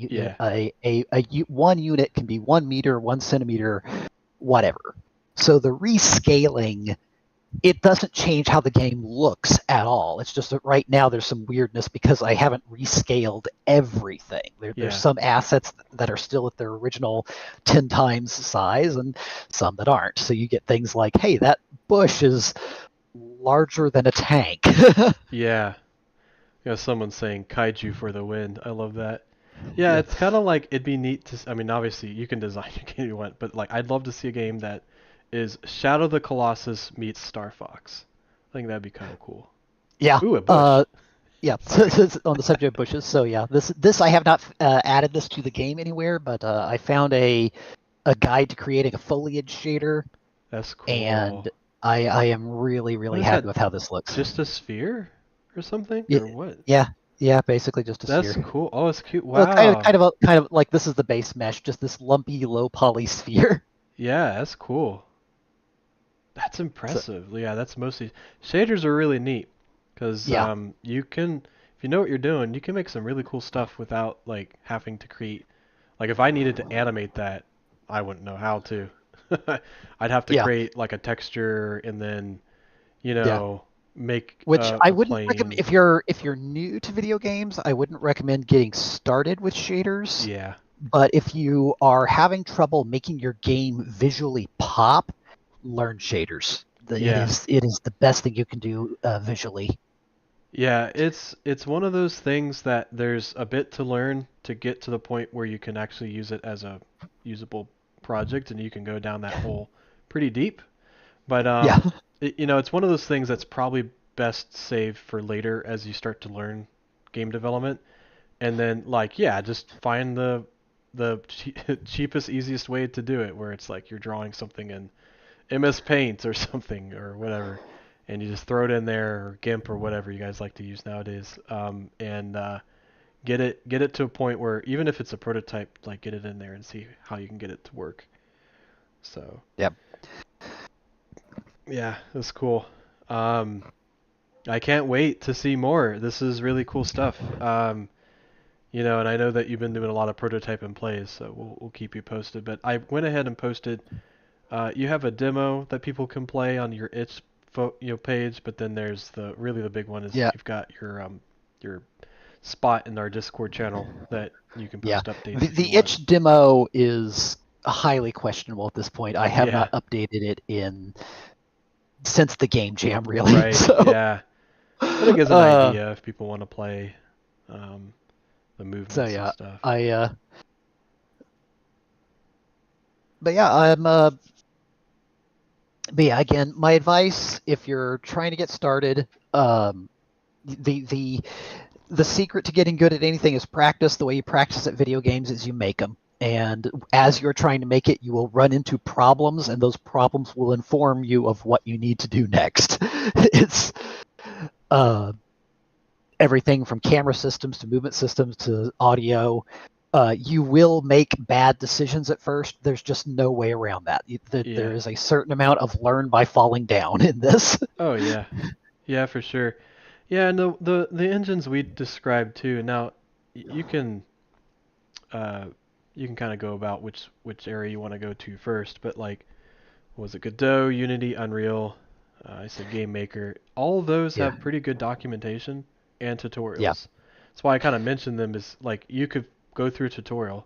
One unit can be 1 meter, 1 centimeter, whatever. So the rescaling it doesn't change how the game looks at all. It's just that right now there's some weirdness because I haven't rescaled everything. There's Yeah. some assets that are still at their original 10 times size and some that aren't. So you get things like, hey, that bush is larger than a tank. Yeah. Someone saying kaiju for the win. I love that. Yeah, Yeah. it's kind of like it'd be neat to. I mean, obviously you can design your game you want, but like I'd love to see a game that is Shadow of the Colossus meets Star Fox. I think that'd be kind of cool. Yeah. Ooh, a bush. Yeah, Sorry. on the subject of bushes. So yeah, this I have not added this to the game anywhere, but I found a guide to creating a foliage shader, That's cool. and I am really What really is happy that? with how this looks. Just a sphere or something Yeah, or what? yeah, basically just a That's sphere. cool. Oh, it's cute. Well, Wow. kind of like this is the base mesh, just this lumpy low poly sphere. Yeah, that's cool. That's So, impressive. Yeah, that's mostly shaders are really neat because yeah, you can, if you know what you're doing, you can make some really cool stuff without like having to create. Like if I needed to animate that, I wouldn't know how to. I'd have to yeah, create like a texture and then, you yeah. know, make Which I a wouldn't recommend plane. if you're new to video games. I wouldn't recommend getting started with shaders. Yeah, But if you are having trouble making your game visually pop, learn shaders. yeah, It is the best thing you can do visually. yeah. It's one of those things that there's a bit to learn to get to the point where you can actually use it as a usable project and you can go down that hole pretty deep. But Yeah, it's one of those things that's probably best saved for later as you start to learn game development. And then like yeah, just find the cheapest, easiest way to do it, where it's like you're drawing something in MS Paint or something or whatever, and you just throw it in there or GIMP or whatever you guys like to use nowadays, and get it to a point where even if it's a prototype, like get it in there and see how you can get it to work. So yeah, yeah, that's cool. Um, I can't wait to see more. This is really cool stuff. And I know that you've been doing a lot of prototype and plays, so we'll keep you posted. But I went ahead and posted. You have a demo that people can play on your page, but then there's the big one is yeah, you've got your spot in our Discord channel that you can yeah. post updates if you The want. itch demo is highly questionable at this point. I have Yeah, not updated it in since the game jam, really. right. So, Yeah, but it gives an uh, idea if people want to play um, the so movements and yeah, stuff. but yeah, but yeah, again, my advice if you're trying to get started, the the the secret to getting good at anything is practice. The way you practice at video games is you make them. And as you're trying to make it, you will run into problems, and those problems will inform you of what you need to do next. It's uh, everything from camera systems to movement systems to audio. You will make bad decisions at first. There's just no way around that. There Yeah. is a certain amount of learn by falling down in this. Oh yeah. Yeah, for sure. Yeah, and the engines we described too. Now, you can uh kind of go about which area you want to go to first, but like what was it Godot, Unity, Unreal, I said Game Maker. All of those Yeah, have pretty good documentation and yeah, tutorials. That's why I kind of mentioned them is like you could go through a tutorial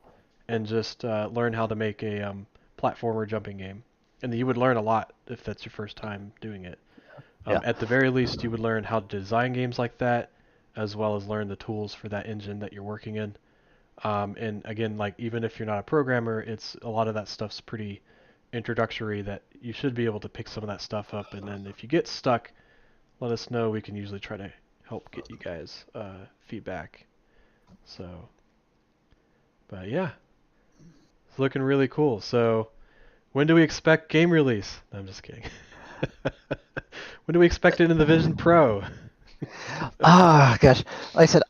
and just learn how to make a platformer jumping game. And you would learn a lot if that's your first time doing it. yeah, At the very least, you would learn how to design games like that, as well as learn the tools for that engine that you're working in. And again, like even if you're not a programmer, it's a lot of that stuff's pretty introductory that you should be able to pick some of that stuff up. And then if you get stuck, let us know. We can usually try to help get you guys feedback. So, but yeah, it's looking really cool. So, when do we expect game release? No, I'm just kidding. When do we expect it in the Vision Pro? Ah, gosh. Like I said,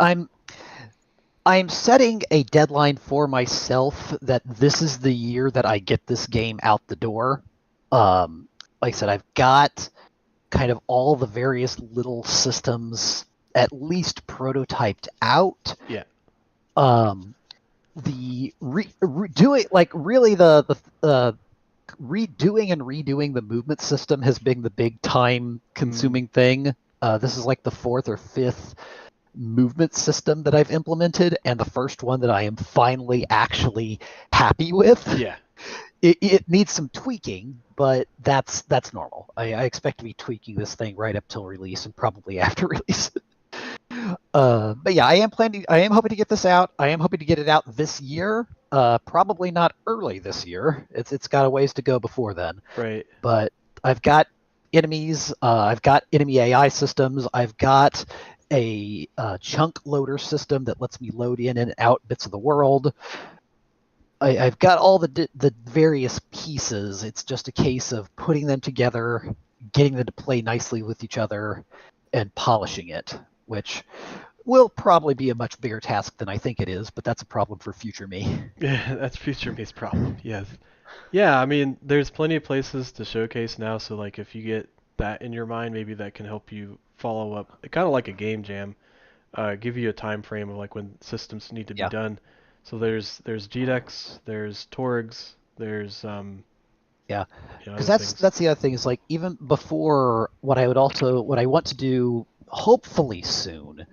I'm setting a deadline for myself that this is the year that I get this game out the door. Like I said, I've got kind of all the various little systems at least prototyped out. Yeah. The do it like really the redoing and redoing the movement system has been the big time Mm, consuming thing. This is like the fourth or fifth movement system that I've implemented, and the first one that I am finally actually happy with. yeah. It needs some tweaking, but that's normal. I expect to be tweaking this thing right up till release and probably after release. But yeah, I am hoping to get this out. I am hoping to get it out this year. Probably not early this year. It's got a ways to go before then. Right. But I've got enemies. I've got enemy AI systems. I've got a chunk loader system that lets me load in and out bits of the world. I've got all the various pieces. It's just a case of putting them together, getting them to play nicely with each other, and polishing it, which will probably be a much bigger task than I think it is, but that's a problem for future me. Yeah, that's future me's problem. Yes. Yeah, I mean, there's plenty of places to showcase now, so like if you get that in your mind, maybe that can help you follow up, kind of like a game jam, give you a time frame of like when systems need to be Yeah, done. So there's GDEX, there's Torgs, there's yeah, because other things. that's the other thing is like even before what I want to do hopefully soon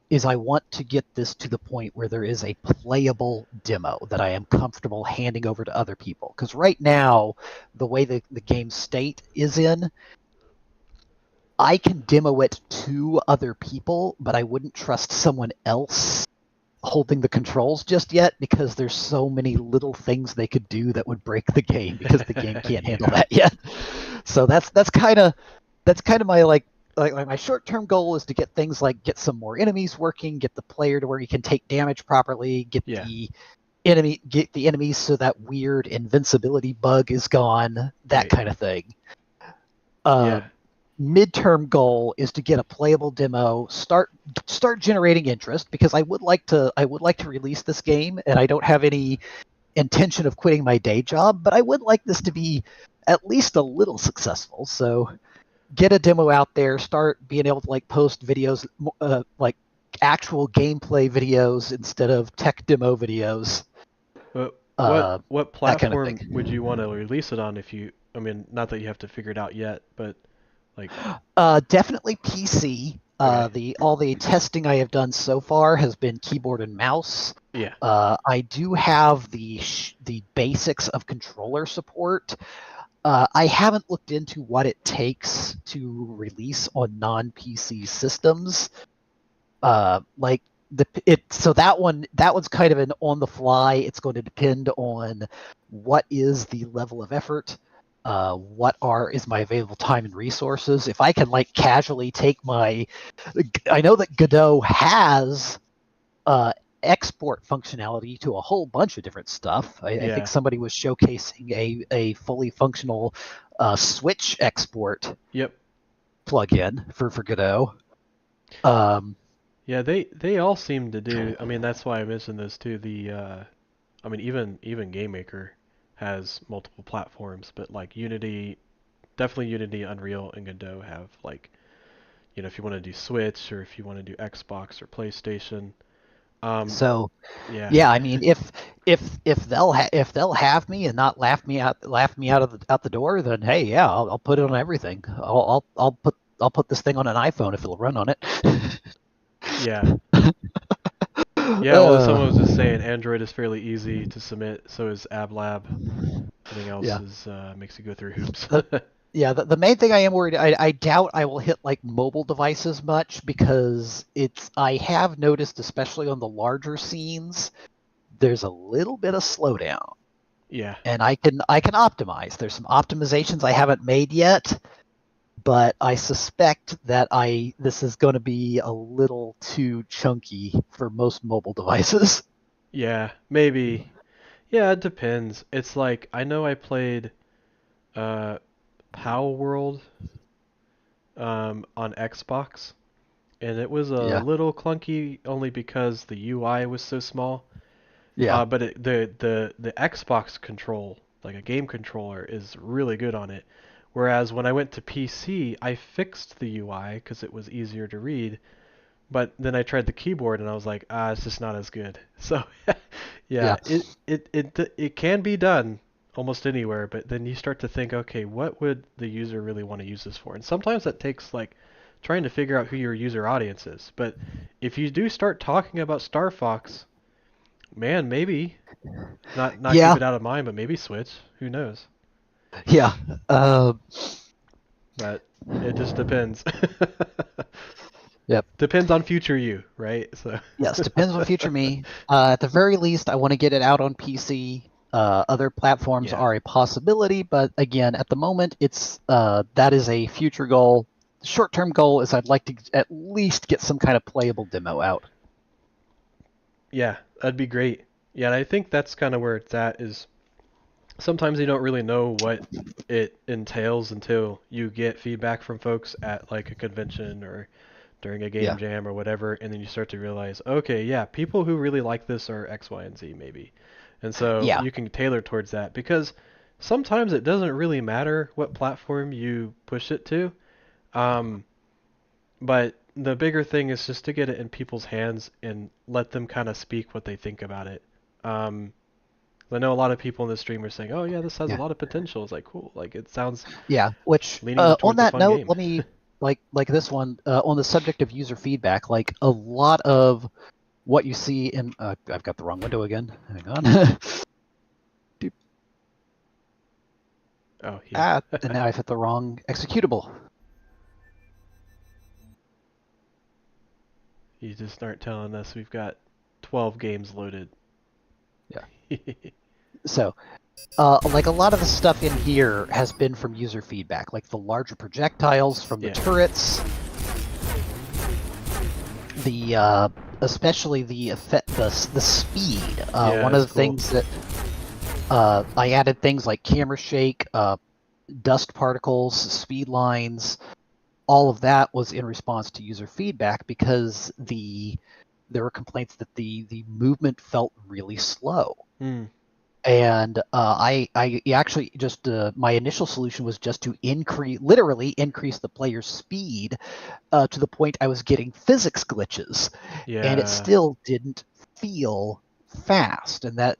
is I want to get this to the point where there is a playable demo that I am comfortable handing over to other people. Because right now, the way the game state is in, I can demo it to other people, but I wouldn't trust someone else holding the controls just yet because there's so many little things they could do that would break the game because the game can't handle Yeah. that yet. So that's kind of my like my short-term goal is to get things like get some more enemies working, get the player to where he can take damage properly, Yeah. get the enemies so that weird invincibility bug is gone, that Right. kind of thing. Uh, Yeah. Midterm goal is to get a playable demo, start generating interest because I would like to release this game and I don't have any intention of quitting my day job, but I would like this to be at least a little successful. So get a demo out there, start being able to like post videos, like actual gameplay videos instead of tech demo videos, But uh, what that kind of platform would thing. you want to release it on if you, I mean, not that you have to figure it out yet, but like, Definitely PC. okay. The all the testing I have done so far has been keyboard and mouse. Yeah. I do have the basics of controller support. I haven't looked into what it takes to release on non-PC systems. Like so that one's kind of an on the fly. It's going to depend on what is the level of effort, what are is my available time and resources. If I can like casually take I know that Godot has uh, export functionality to a whole bunch of different stuff. I think Yeah. somebody was showcasing a fully functional Switch export Yep. plugin for Godot. Um, Yeah, they all seem to do. I mean, that's why I mentioned those too. I mean, even GameMaker has multiple platforms, but like Unity, definitely Unity, Unreal, and Godot have like, if you want to do Switch or if you want to do Xbox or PlayStation. Um, so yeah, yeah, I mean, if they'll have me and not laugh me out the door, then hey, yeah, I'll put it on everything. I'll put this thing on an iPhone if it'll run on it. yeah, yeah. Well, someone was just uh, saying Android is fairly easy to submit. So is AbLab. Everything else yeah, is makes you go through hoops. the, yeah. The main thing I am worried. I doubt I will hit like mobile devices much because I have noticed, especially on the larger scenes, there's a little bit of slowdown. Yeah. And I can optimize. There's some optimizations I haven't made yet, but I suspect that I this is going to be a little too chunky for most mobile devices. Yeah, maybe. Yeah, it depends. It's like I know I played uh Pow World on Xbox, and it was a Yeah, little clunky only because the UI was so small. yeah, But the Xbox control, like a game controller, is really good on it. Whereas when I went to PC, I fixed the UI because it was easier to read. But then I tried the keyboard and I was like, it's just not as good. So yeah, yeah. it can be done. almost anywhere, but then you start to think, okay, what would the user really want to use this for? And sometimes that takes like trying to figure out who your user audience is. But if you do start talking about Star Fox, man, maybe not keep Yeah, it out of mind, but maybe switch. Who knows? yeah. Uh, But it just depends. yep. Depends on future you, right? So Yes, depends on future me. At the very least, I want to get it out on PC. Other platforms yeah. are a possibility, but again, at the moment, it's that is a future goal. The short-term goal is I'd like to at least get some kind of playable demo out. Yeah, that'd be great. Yeah, and I think that's kind of where it's at is sometimes you don't really know what it entails until you get feedback from folks at like a convention or during a game Yeah, jam or whatever, and then you start to realize, okay, yeah, people who really like this are X, Y, and Z maybe. And so yeah, you can tailor towards that because sometimes it doesn't really matter what platform you push it to. Um, but the bigger thing is just to get it in people's hands and let them kind of speak what they think about it. Um, I know a lot of people in the stream are saying, "Oh yeah, this has a yeah, lot of potential." It's like cool, like it sounds yeah. Which leaning on towards a that fun note, game. let me like this one on the subject of user feedback. Like a lot of what you see in I've got the wrong window again. Hang on. Oh yeah. And now I've hit the wrong executable. You just aren't telling us we've got 12 games loaded. Yeah. So, like a lot of the stuff in here has been from user feedback, like the larger projectiles from the Yeah. turrets, the especially the effect, the speed. Yeah, One of it's the cool. things that I added things like camera shake, dust particles, speed lines. All of that was in response to user feedback because there were complaints that the movement felt really slow. Hmm. And I actually just my initial solution was just to literally increase the player's speed to the point I was getting physics glitches, and it Yeah. still didn't feel fast. And that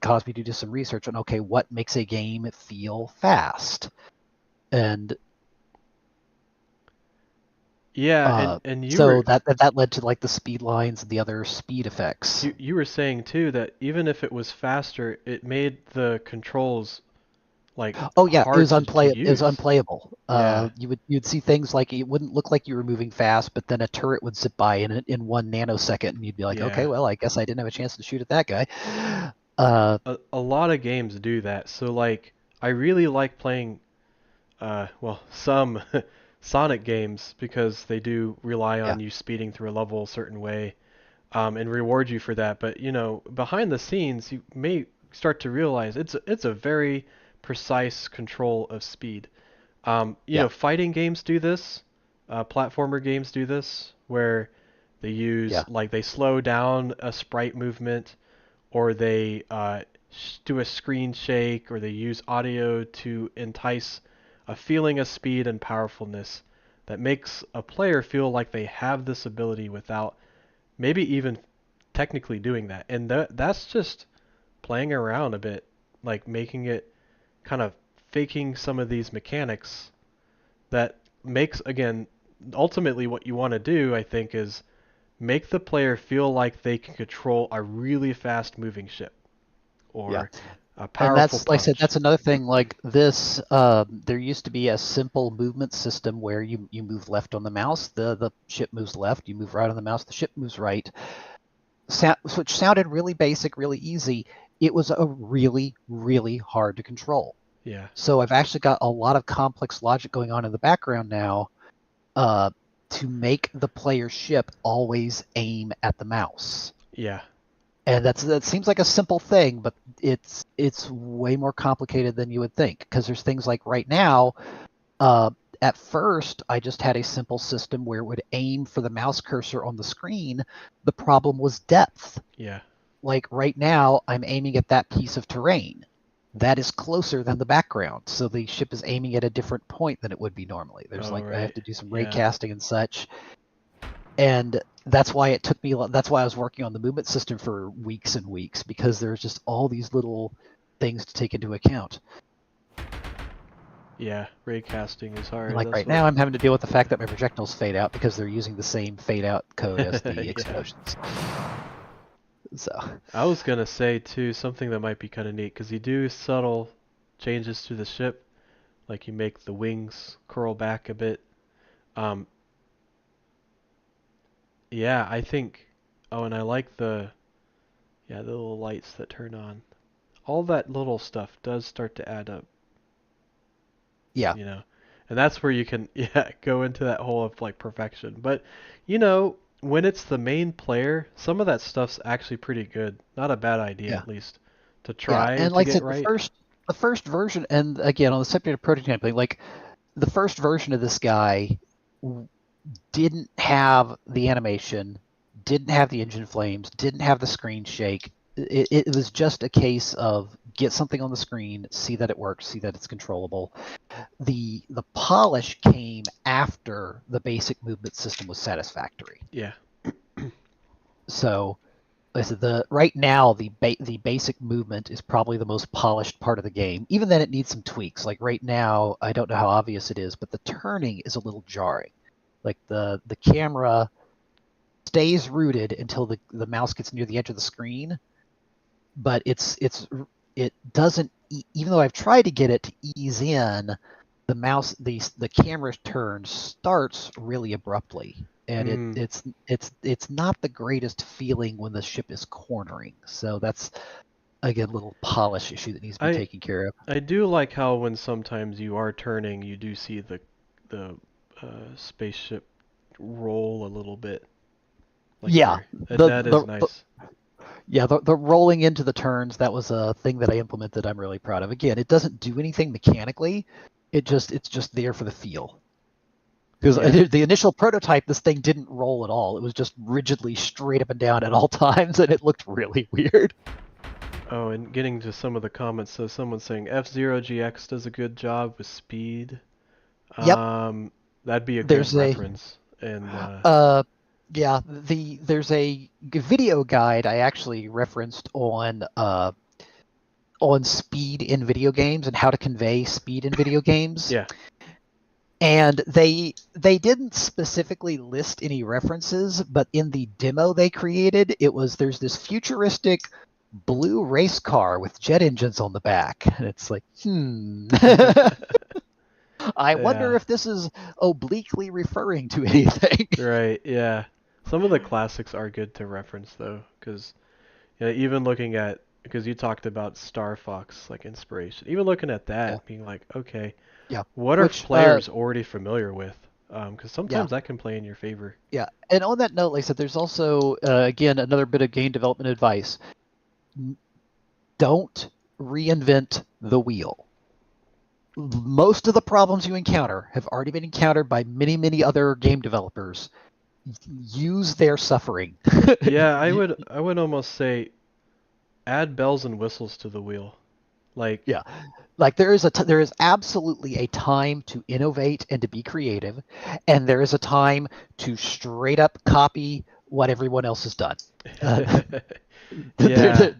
caused me to do some research on, okay, what makes a game feel fast? And Yeah, and you so were that led to like the speed lines and the other speed effects. you were saying too that even if it was faster, it made the controls like Oh yeah, hard to it was use. unplayable. Yeah. You'd see things like it wouldn't look like you were moving fast, but then a turret would zip by in 1 nanosecond, and you'd be like, okay, Yeah. well, I guess I didn't have a chance to shoot at that guy. Uh, A lot of games do that. So like I really like playing well, some Sonic games because they do rely yeah, on you speeding through a level a certain way, and reward you for that. But you know, behind the scenes, you may start to realize it's a very precise control of speed. You yeah, know, fighting games do this, platformer games do this, where they use yeah, like they slow down a sprite movement, or they do a screen shake, or they use audio to entice a feeling of speed and powerfulness that makes a player feel like they have this ability without maybe even technically doing that. And that's just playing around a bit, like making it kind of faking some of these mechanics that makes, again, ultimately what you want to do, I think, is make the player feel like they can control a really fast moving ship yeah. or a And powerful that's like I said, punch. that's another thing. Like this, there used to be a simple movement system where you move left on the mouse, the ship moves left. You move right on the mouse, the ship moves right. Which sounded really basic, really easy. It was a really hard to control. Yeah, So I've actually got a lot of complex logic going on in the background now uh, to make the player's ship always aim at the mouse. yeah, And that seems like a simple thing, but it's way more complicated than you would think. Because there's things like right now, uh, at first I just had a simple system where it would aim for the mouse cursor on the screen. The problem was depth. yeah. Like right now, I'm aiming at that piece of terrain. That is closer than the background, so the ship is aiming at a different point than it would be normally. There's Oh, like I have right. to do some ray Yeah, casting and such, and that's why it took me. That's why I was working on the movement system for weeks and weeks because there's just all these little things to take into account. Yeah, raycasting is hard. And like That's right what... now, I'm having to deal with the fact that my projectiles fade out because they're using the same fade out code as the Yeah. explosions. So I was gonna say too something that might be kind of neat because you do subtle changes to the ship, like you make the wings curl back a bit. Um, yeah, I think. Oh, and I like the little lights that turn on. All that little stuff does start to add up, yeah, you know. And that's where you can go into that hole of like perfection. But when it's the main player, some of that stuff's actually pretty good. Not a bad idea yeah, at least to yeah. try And to like I get said, right. the first version, and again on the subject of prototyping, like the first version of this guy didn't have the animation, didn't have the engine flames, didn't have the screen shake. It was just a case of get something on the screen, see that it works, see that it's controllable. The polish came after the basic movement system was satisfactory. Yeah. So like I said, right now the basic movement is probably the most polished part of the game. Even then, it needs some tweaks. Like right now, I don't know how obvious it is, but the turning is a little jarring. Like the camera stays rooted until the mouse gets near the edge of the screen, but it doesn't. Even though I've tried to get it to ease in, the camera turn starts really abruptly, and Mm. it's not the greatest feeling when the ship is cornering. So that's again a little polish issue that needs to be I taken care of. I do like how when sometimes you are turning, you do see the spaceship roll a little bit. Like Yeah, that is nice. the rolling into the turns, that was a thing that I implemented. I'm really proud of. Again, it doesn't do anything mechanically. It's just there for the feel. Because Yeah. the initial prototype, this thing didn't roll at all. It was just rigidly straight up and down at all times, and it looked really weird. Oh, and getting to some of the comments, so someone's saying F-Zero GX does a good job with speed. Yep, Um, that'd be a good there's a reference. And uh, yeah, there's a video guide I actually referenced on speed in video games and how to convey speed in video games. yeah. And they didn't specifically list any references, but in the demo they created, there's this futuristic blue race car with jet engines on the back. And it's like, I wonder Yeah. if this is obliquely referring to anything. Right. Yeah. Some of the classics are good to reference though, because even looking at because you talked about Star Fox like inspiration. Even looking at Yeah, that, being like, okay, yeah. what are Which, players already familiar with? Because yeah, sometimes that can play in your favor. yeah. And on that note, like I said, there's also, again, another bit of game development advice. Don't reinvent the wheel. Most of the problems you encounter have already been encountered by many, many other game developers. Use their suffering. Yeah, I would almost say add bells and whistles to the wheel. Like, Yeah, like there is absolutely a time to innovate and to be creative, and there is a time to straight up copy what everyone else has done. yeah, There-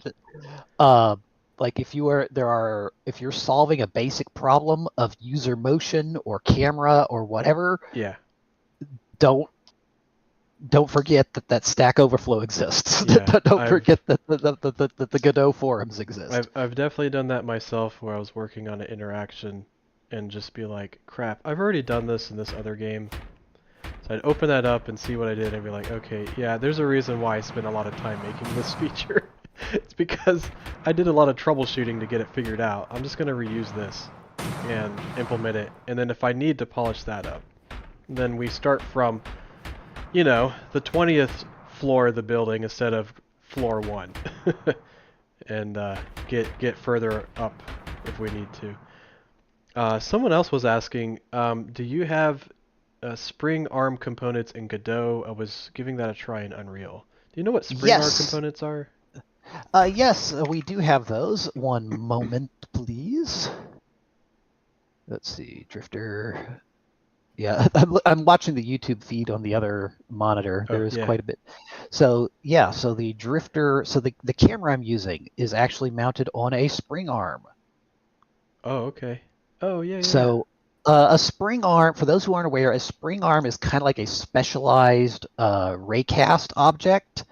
uh, like if you're solving a basic problem of user motion or camera or whatever, yeah, don't don't forget that Stack Overflow exists. yeah. Don't I've forget that the Godot forums exist. I've definitely done that myself where I was working on an interaction and just be like, crap, I've already done this in this other game. So I'd open that up and see what I did and be like, okay, yeah, there's a reason why I spent a lot of time making this feature. It's because I did a lot of troubleshooting to get it figured out. I'm just going to reuse this and implement it. And then if I need to polish that up, then we start from, the 20th floor of the building instead of floor 1. And get further up if we need to. Someone else was asking, do you have spring arm components in Godot? I was giving that a try in Unreal. Do you know what spring arm Yes. components are? Yes, we do have those. One moment, please. Let's see, Drifter. Yeah, I'm watching the YouTube feed on the other monitor. Oh There is yeah. quite a bit. So yeah, so the drifter, so the camera I'm using is actually mounted on a spring arm. Oh okay. Oh yeah yeah yeah. So a spring arm, for those who aren't aware, a spring arm is kind of like a specialized raycast object.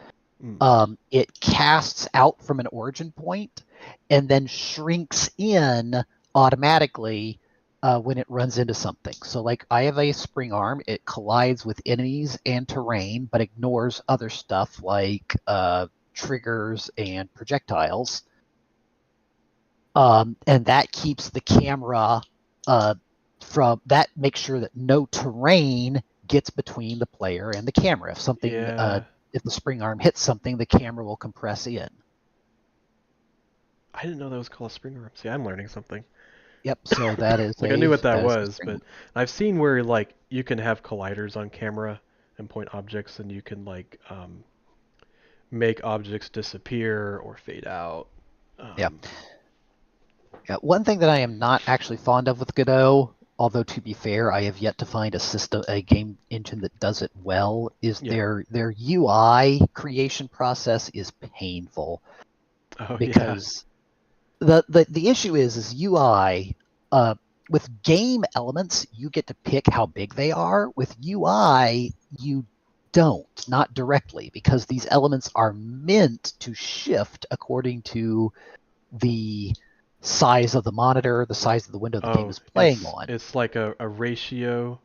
Mm. It casts out from an origin point and then shrinks in automatically when it runs into something. So, like, I have a spring arm, it collides with enemies and terrain, but ignores other stuff like triggers and projectiles. And that keeps the camera from that, makes sure that no terrain gets between the player and the camera. Yeah. If the spring arm hits something, the camera will compress in. I didn't know that was called a spring arm. See, I'm learning something. Yep. So that is Like I knew what that that is a was, spring. but I've seen where like you can have colliders on camera and point objects, and you can like make objects disappear or fade out. Yeah. Um, Yeah. One thing that I am not actually fond of with Godot, although to be fair, I have yet to find a game engine that does it well, is yeah. their UI creation process is painful Oh yeah. because the issue is UI with game elements you get to pick how big they are. With UI you don't, not directly, because these elements are meant to shift according to the size of the monitor, the size of the window the game Oh, is playing on. it's like a ratio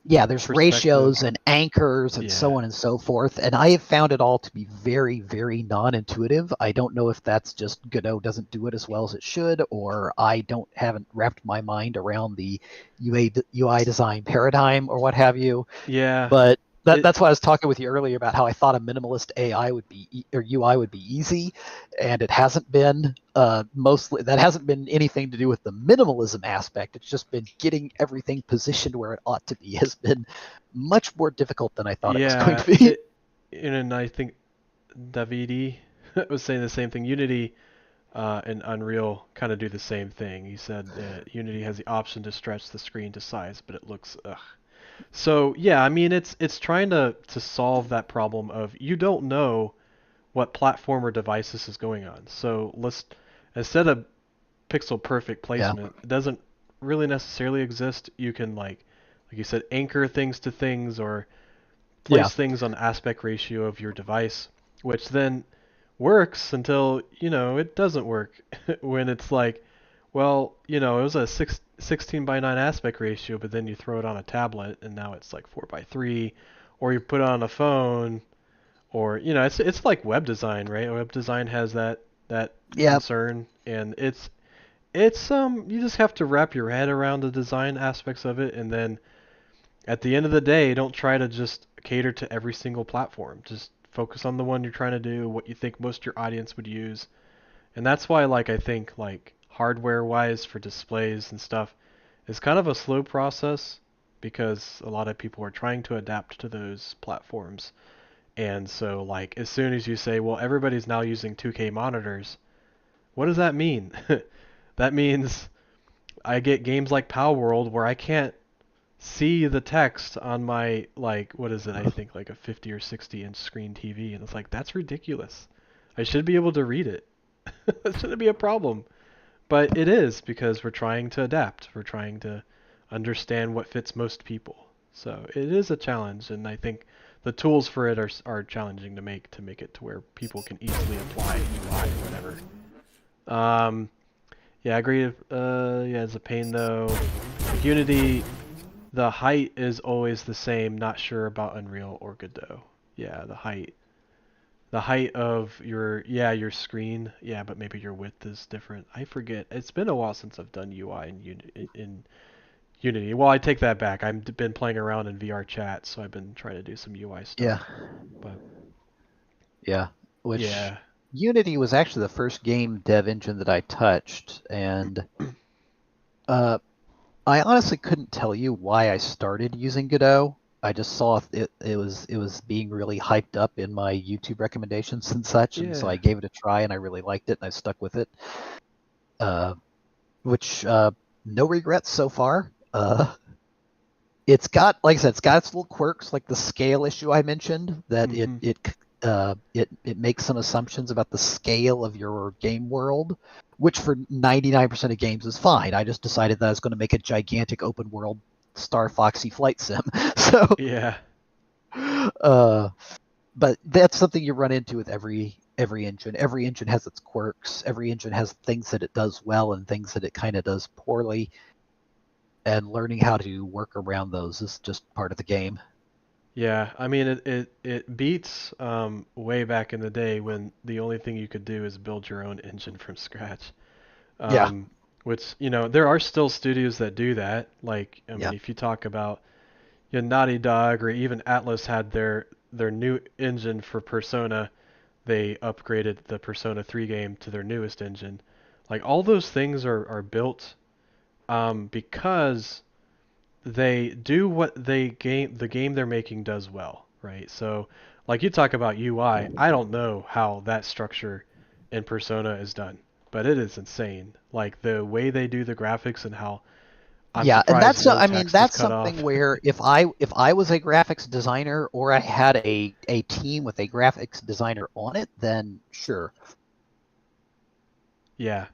Yeah, there's perspective. ratios and anchors and Yeah. so on and so forth. And I have found it all to be very, very non-intuitive. I don't know if that's just Godot doesn't do it as well as it should, or I haven't wrapped my mind around the UI design paradigm or what have you. Yeah. But It that's why I was talking with you earlier about how I thought a minimalist AI would be or UI would be easy, and it hasn't been. Mostly that hasn't been anything to do with the minimalism aspect. It's just been getting everything positioned where it ought to be has been much more difficult than I thought it was going yeah, to be. and I think Davidi was saying the same thing. Unity and Unreal kind of do the same thing. He said that Unity has the option to stretch the screen to size, but it looks ugh. So yeah, I mean it's trying to solve that problem of you don't know what platform or device this is going on. So let's instead of pixel perfect Yeah, placement, it doesn't really necessarily exist. You can like you said, anchor things to things or yeah, place things on aspect ratio of your device, which then works until, it doesn't work when it's like, well, it was a 16 by 9 aspect ratio, but then you throw it on a tablet and now it's like 4 by 3, or you put it on a phone, or, it's like web design, right? Web design has that yeah, concern, and it's you just have to wrap your head around the design aspects of it, and then at the end of the day, don't try to just cater to every single platform. Just focus on the one you're trying to do, what you think most of your audience would use. And that's why I think hardware wise for displays and stuff is kind of a slow process because a lot of people are trying to adapt to those platforms. And so as soon as you say, well, everybody's now using 2K monitors, what does that mean? That means I get games like Power World where I can't see the text on my what is it? I think like a 50 or 60 inch screen TV, and it's like that's ridiculous. I should be able to read it. That shouldn't be a problem, but it is because we're trying to adapt. We're trying to understand what fits most people. So it is a challenge, and I think the tools for it are challenging to make it to where people can easily apply UI or whatever. Um, yeah, I agree. Yeah, it's a pain though. Like Unity, the height is always the same. Not sure about Unreal or Godot. Yeah, the height. The height of your screen. Yeah, but maybe your width is different. I forget. It's been a while since I've done UI in Unity. Well, I take that back. I've been playing around in VR chat, so I've been trying to do some UI yeah, stuff. But yeah. Which yeah, Unity was actually the first game dev engine that I touched, and uh, I honestly couldn't tell you why I started using Godot. I just saw it was being really hyped up in my YouTube recommendations and such, and so I yeah. gave it a try and I really liked it and I stuck with it. Uh, which no regrets so far. it's got, like I said, it's got its little quirks, like the scale issue I mentioned. That Mm-hmm. it makes some assumptions about the scale of your game world, which for 99% of games is fine. I just decided that I was going to make a gigantic open world Star Foxy flight sim. So, Yeah. but that's something you run into with every engine. Every engine has its quirks. Every engine has things that it does well and things that it kind of does poorly. And learning how to work around those is just part of the game. Yeah, I mean it beats way back in the day when the only thing you could do is build your own engine from scratch. Yeah, Um, which, there are still studios that do that. Like, I mean, yeah, if you talk about Naughty Dog or even Atlas had their new engine for Persona, they upgraded the Persona 3 game to their newest engine. Like all those things are built because they do what the game they're making does well, right? So, like you talk about UI, I don't know how that structure in Persona is done, but it is insane. Like the way they do the graphics and how I'm yeah. And surprised no I mean, text is that's cut something off. where if I was a graphics designer or I had a team with a graphics designer on it, then sure. Yeah.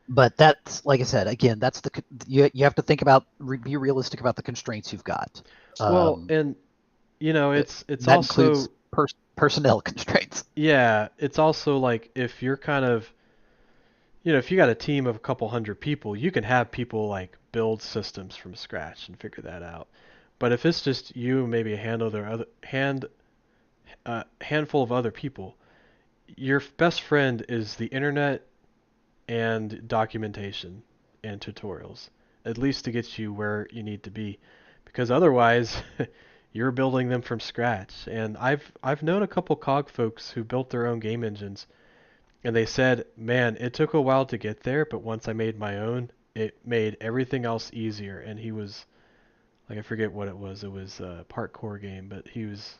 But that's, like I said, again, that's you have to think about, be realistic about the constraints you've got. Well, Um, and it's that includes also personnel constraints. yeah, it's also like if you're kind of if you got a team of a couple hundred people, you can have people like build systems from scratch and figure that out. But if it's just you and maybe a handful of other people, your best friend is the internet and documentation and tutorials, at least to get you where you need to be, because otherwise you're building them from scratch. And I've known a couple COG folks who built their own game engines, and they said, man, it took a while to get there, but once I made my own, it made everything else easier. And he was like, I forget what it was. It was a parkour game, but he was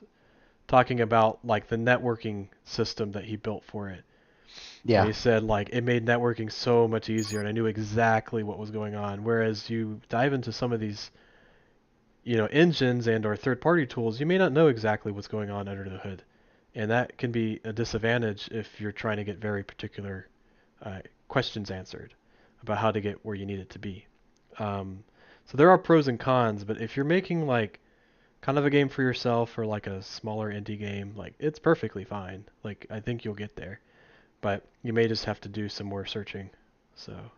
talking about like the networking system that he built for it. And Yeah, he said like it made networking so much easier and I knew exactly what was going on. Whereas you dive into some of these, engines and or third-party tools, you may not know exactly what's going on under the hood. And that can be a disadvantage if you're trying to get very particular questions answered about how to get where you need it to be. So there are pros and cons, but if you're making like kind of a game for yourself or like a smaller indie game, like it's perfectly fine. Like I think you'll get there, but you may just have to do some more searching. So,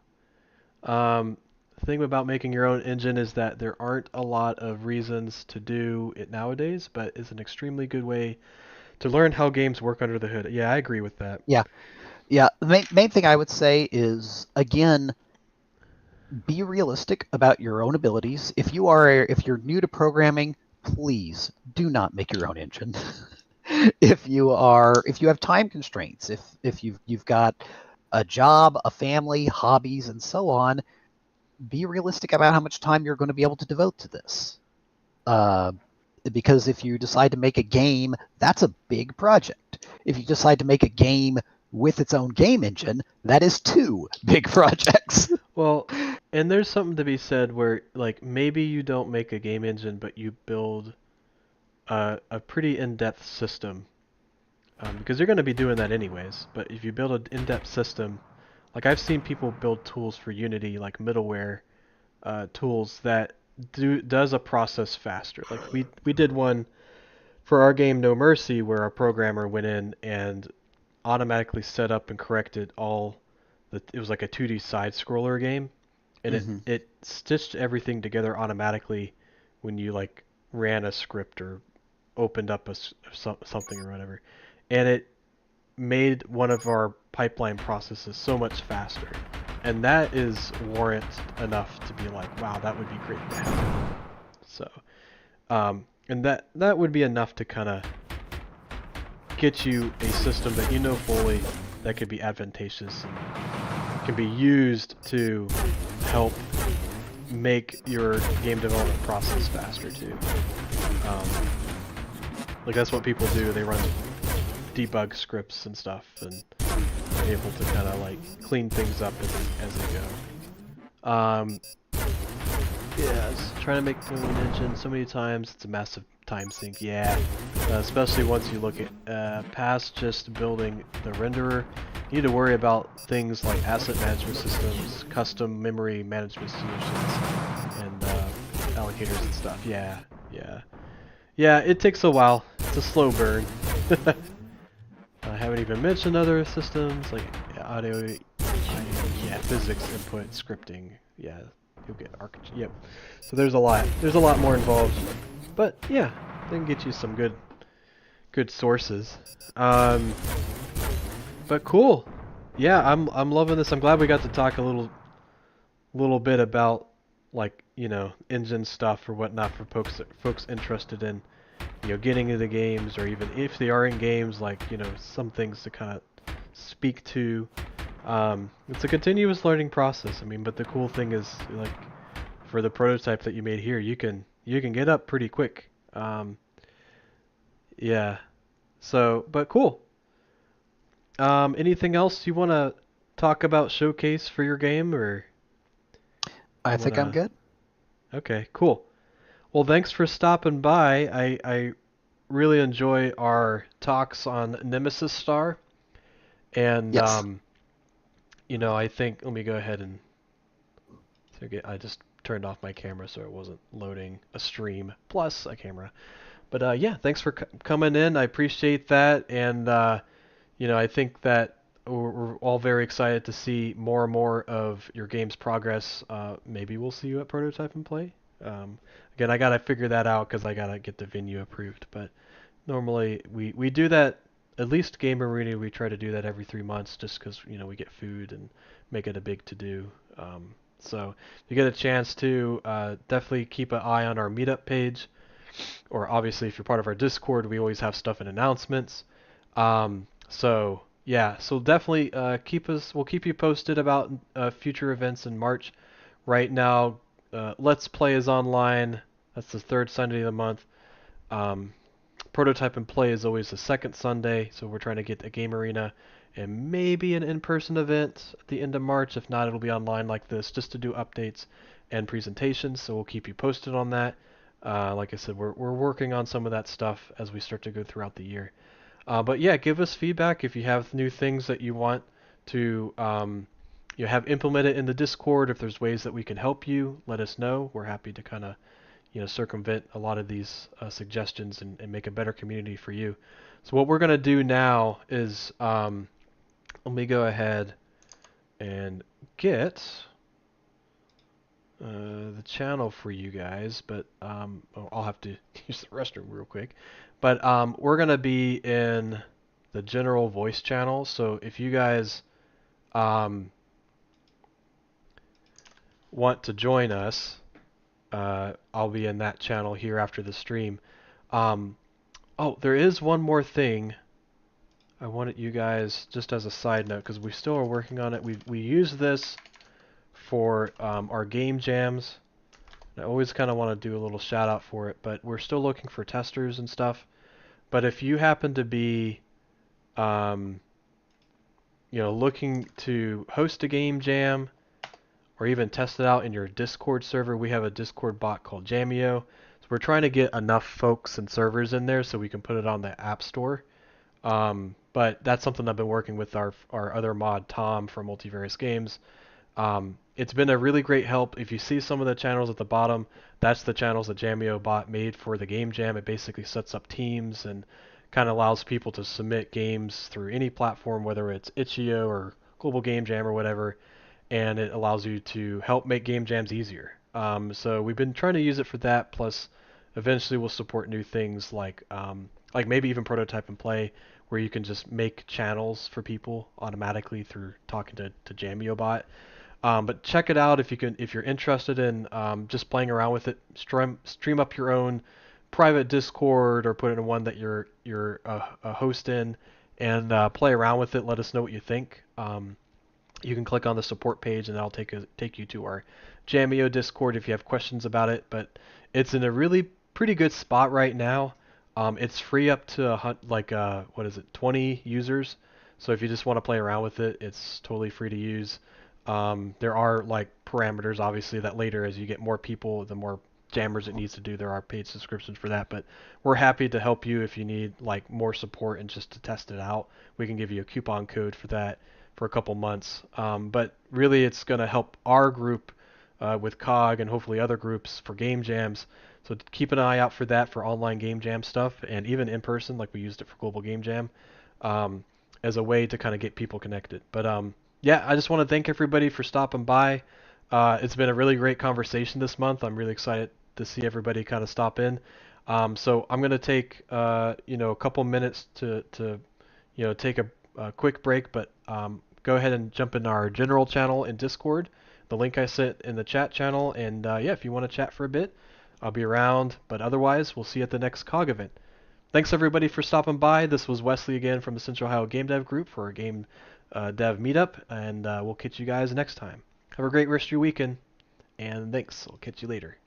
the thing about making your own engine is that there aren't a lot of reasons to do it nowadays, but it's an extremely good way to learn how games work under the hood. Yeah, I agree with that. yeah, yeah. The main thing I would say is, again, be realistic about your own abilities. If you're new to programming, please do not make your own engine. If you have time constraints, if you've got a job, a family, hobbies, and so on, be realistic about how much time you're going to be able to devote to this. Uh, because if you decide to make a game, that's a big project. If you decide to make a game with its own game engine, that is two big projects. Well, and there's something to be said where like maybe you don't make a game engine, but you build a pretty in-depth system because you're going to be doing that anyways. But if you build an in-depth system, like I've seen people build tools for Unity, like middleware tools that does a process faster. Like we did one for our game No Mercy where a programmer went in and automatically set up and corrected all it was like a 2D side scroller game and it Mm-hmm. it stitched everything together automatically when you like ran a script or opened up something or whatever. And it made one of our pipeline processes so much faster. And that is warrant enough to be like, wow, that would be great to have. So, and that would be enough to kind of get you a system that you know fully that could be advantageous and can be used to help make your game development process faster too. Um, like that's what people do. They run debug scripts and stuff and are able to kind of like clean things up as they go. Yeah, I was trying to make my own engine so many times. It's a massive time sink. Yeah, especially once you look at past just building the renderer. You need to worry about things like asset management systems, custom memory management solutions, and allocators and stuff. Yeah, yeah, yeah. It takes a while. It's a slow burn. I haven't even mentioned other systems like audio, yeah, physics input, scripting. Yeah, you'll get arch. Yep. So there's a lot. There's a lot more involved. But yeah, they can get you some good sources. Um, but cool. Yeah, I'm loving this. I'm glad we got to talk a little bit about like engine stuff or whatnot for folks interested in getting into games, or even if they are in games, like some things to kind of speak to. It's a continuous learning process. I mean, but the cool thing is, like, for the prototype that you made here, you can get up pretty quick. Yeah. So, but cool. Anything else you want to talk about showcase for your game, or I you think I'm wanna? good. Okay, cool. Well, thanks for stopping by. I really enjoy our talks on Nemesis Star, and Yes. I think let me go ahead and I just turned off my camera so it wasn't loading a stream plus a camera. But yeah, thanks for coming in. I appreciate that, and I think that we're all very excited to see more and more of your game's progress. Maybe we'll see you at Prototype and Play. Um, Again, I gotta figure that out because I gotta get the venue approved. But normally we do that. At least Game Arena, we try to do that every 3 months, just because we get food and make it a big to do. So if you get a chance to, definitely keep an eye on our Meetup page, or obviously if you're part of our Discord, we always have stuff and announcements. So yeah, so definitely we'll keep you posted about future events in March. Right now, Let's Play is online. That's the third Sunday of the month. Um, Prototype and Play is always the second Sunday, so we're trying to get a game arena and maybe an in-person event at the end of March. If not, it'll be online like this, just to do updates and presentations. So we'll keep you posted on that. Like I said, we're working on some of that stuff as we start to go throughout the year. But yeah, give us feedback if you have new things that you want to have implemented in the Discord. If there's ways that we can help you, let us know. We're happy to kind of circumvent a lot of these suggestions and make a better community for you. So what we're going to do now is let me go ahead and get the channel for you guys, but I'll have to use the restroom real quick. But we're going to be in the general voice channel, so if you guys want to join us, I'll be in that channel here after the stream. Oh, there is one more thing I wanted you guys, just as a side note, because we still are working on it. We use this for our game jams. I always kind of want to do a little shout out for it, but we're still looking for testers and stuff. But if you happen to be, looking to host a game jam or even test it out in your Discord server, we have a Discord bot called Jamio. So we're trying to get enough folks and servers in there so we can put it on the App Store. But that's something I've been working with our other mod, Tom, from Multivarious Games. It's been a really great help. If you see some of the channels at the bottom, that's the channels that Jamio bot made for the game jam. It basically sets up teams and kind of allows people to submit games through any platform, whether it's itch.io or Global Game Jam or whatever, and it allows you to help make game jams easier. So we've been trying to use it for that. Plus, eventually we'll support new things like maybe even Prototype and Play, where you can just make channels for people automatically through talking to JamioBot. But check it out if you're interested in just playing around with it. Stream up your own private Discord or put it in one that you're a host in, and play around with it. Let us know what you think. You can click on the support page, and that'll take you to our Jamio Discord if you have questions about it. But it's in a really pretty good spot right now. It's free up to 20 users. So if you just want to play around with it, it's totally free to use. There are like parameters, obviously, that later as you get more people, the more jammers it needs to do. There are paid subscriptions for that, but we're happy to help you if you need like more support and just to test it out. We can give you a coupon code for that for a couple months. But really, it's going to help our group with COGG and hopefully other groups for game jams. So keep an eye out for that for online game jam stuff and even in person, like we used it for Global Game Jam, um, as a way to kind of get people connected. But yeah, I just want to thank everybody for stopping by. It's been a really great conversation this month. I'm really excited to see everybody kind of stop in. So I'm going to take a couple minutes to take a quick break, but go ahead and jump in our general channel in Discord. The link I sent in the chat channel, and yeah, if you want to chat for a bit, I'll be around. But otherwise, we'll see you at the next COGG event. Thanks everybody for stopping by. This was Wesley again from the Central Ohio Game Dev Group for our Game Dev Meetup, and we'll catch you guys next time. Have a great rest of your weekend, and thanks. I'll catch you later.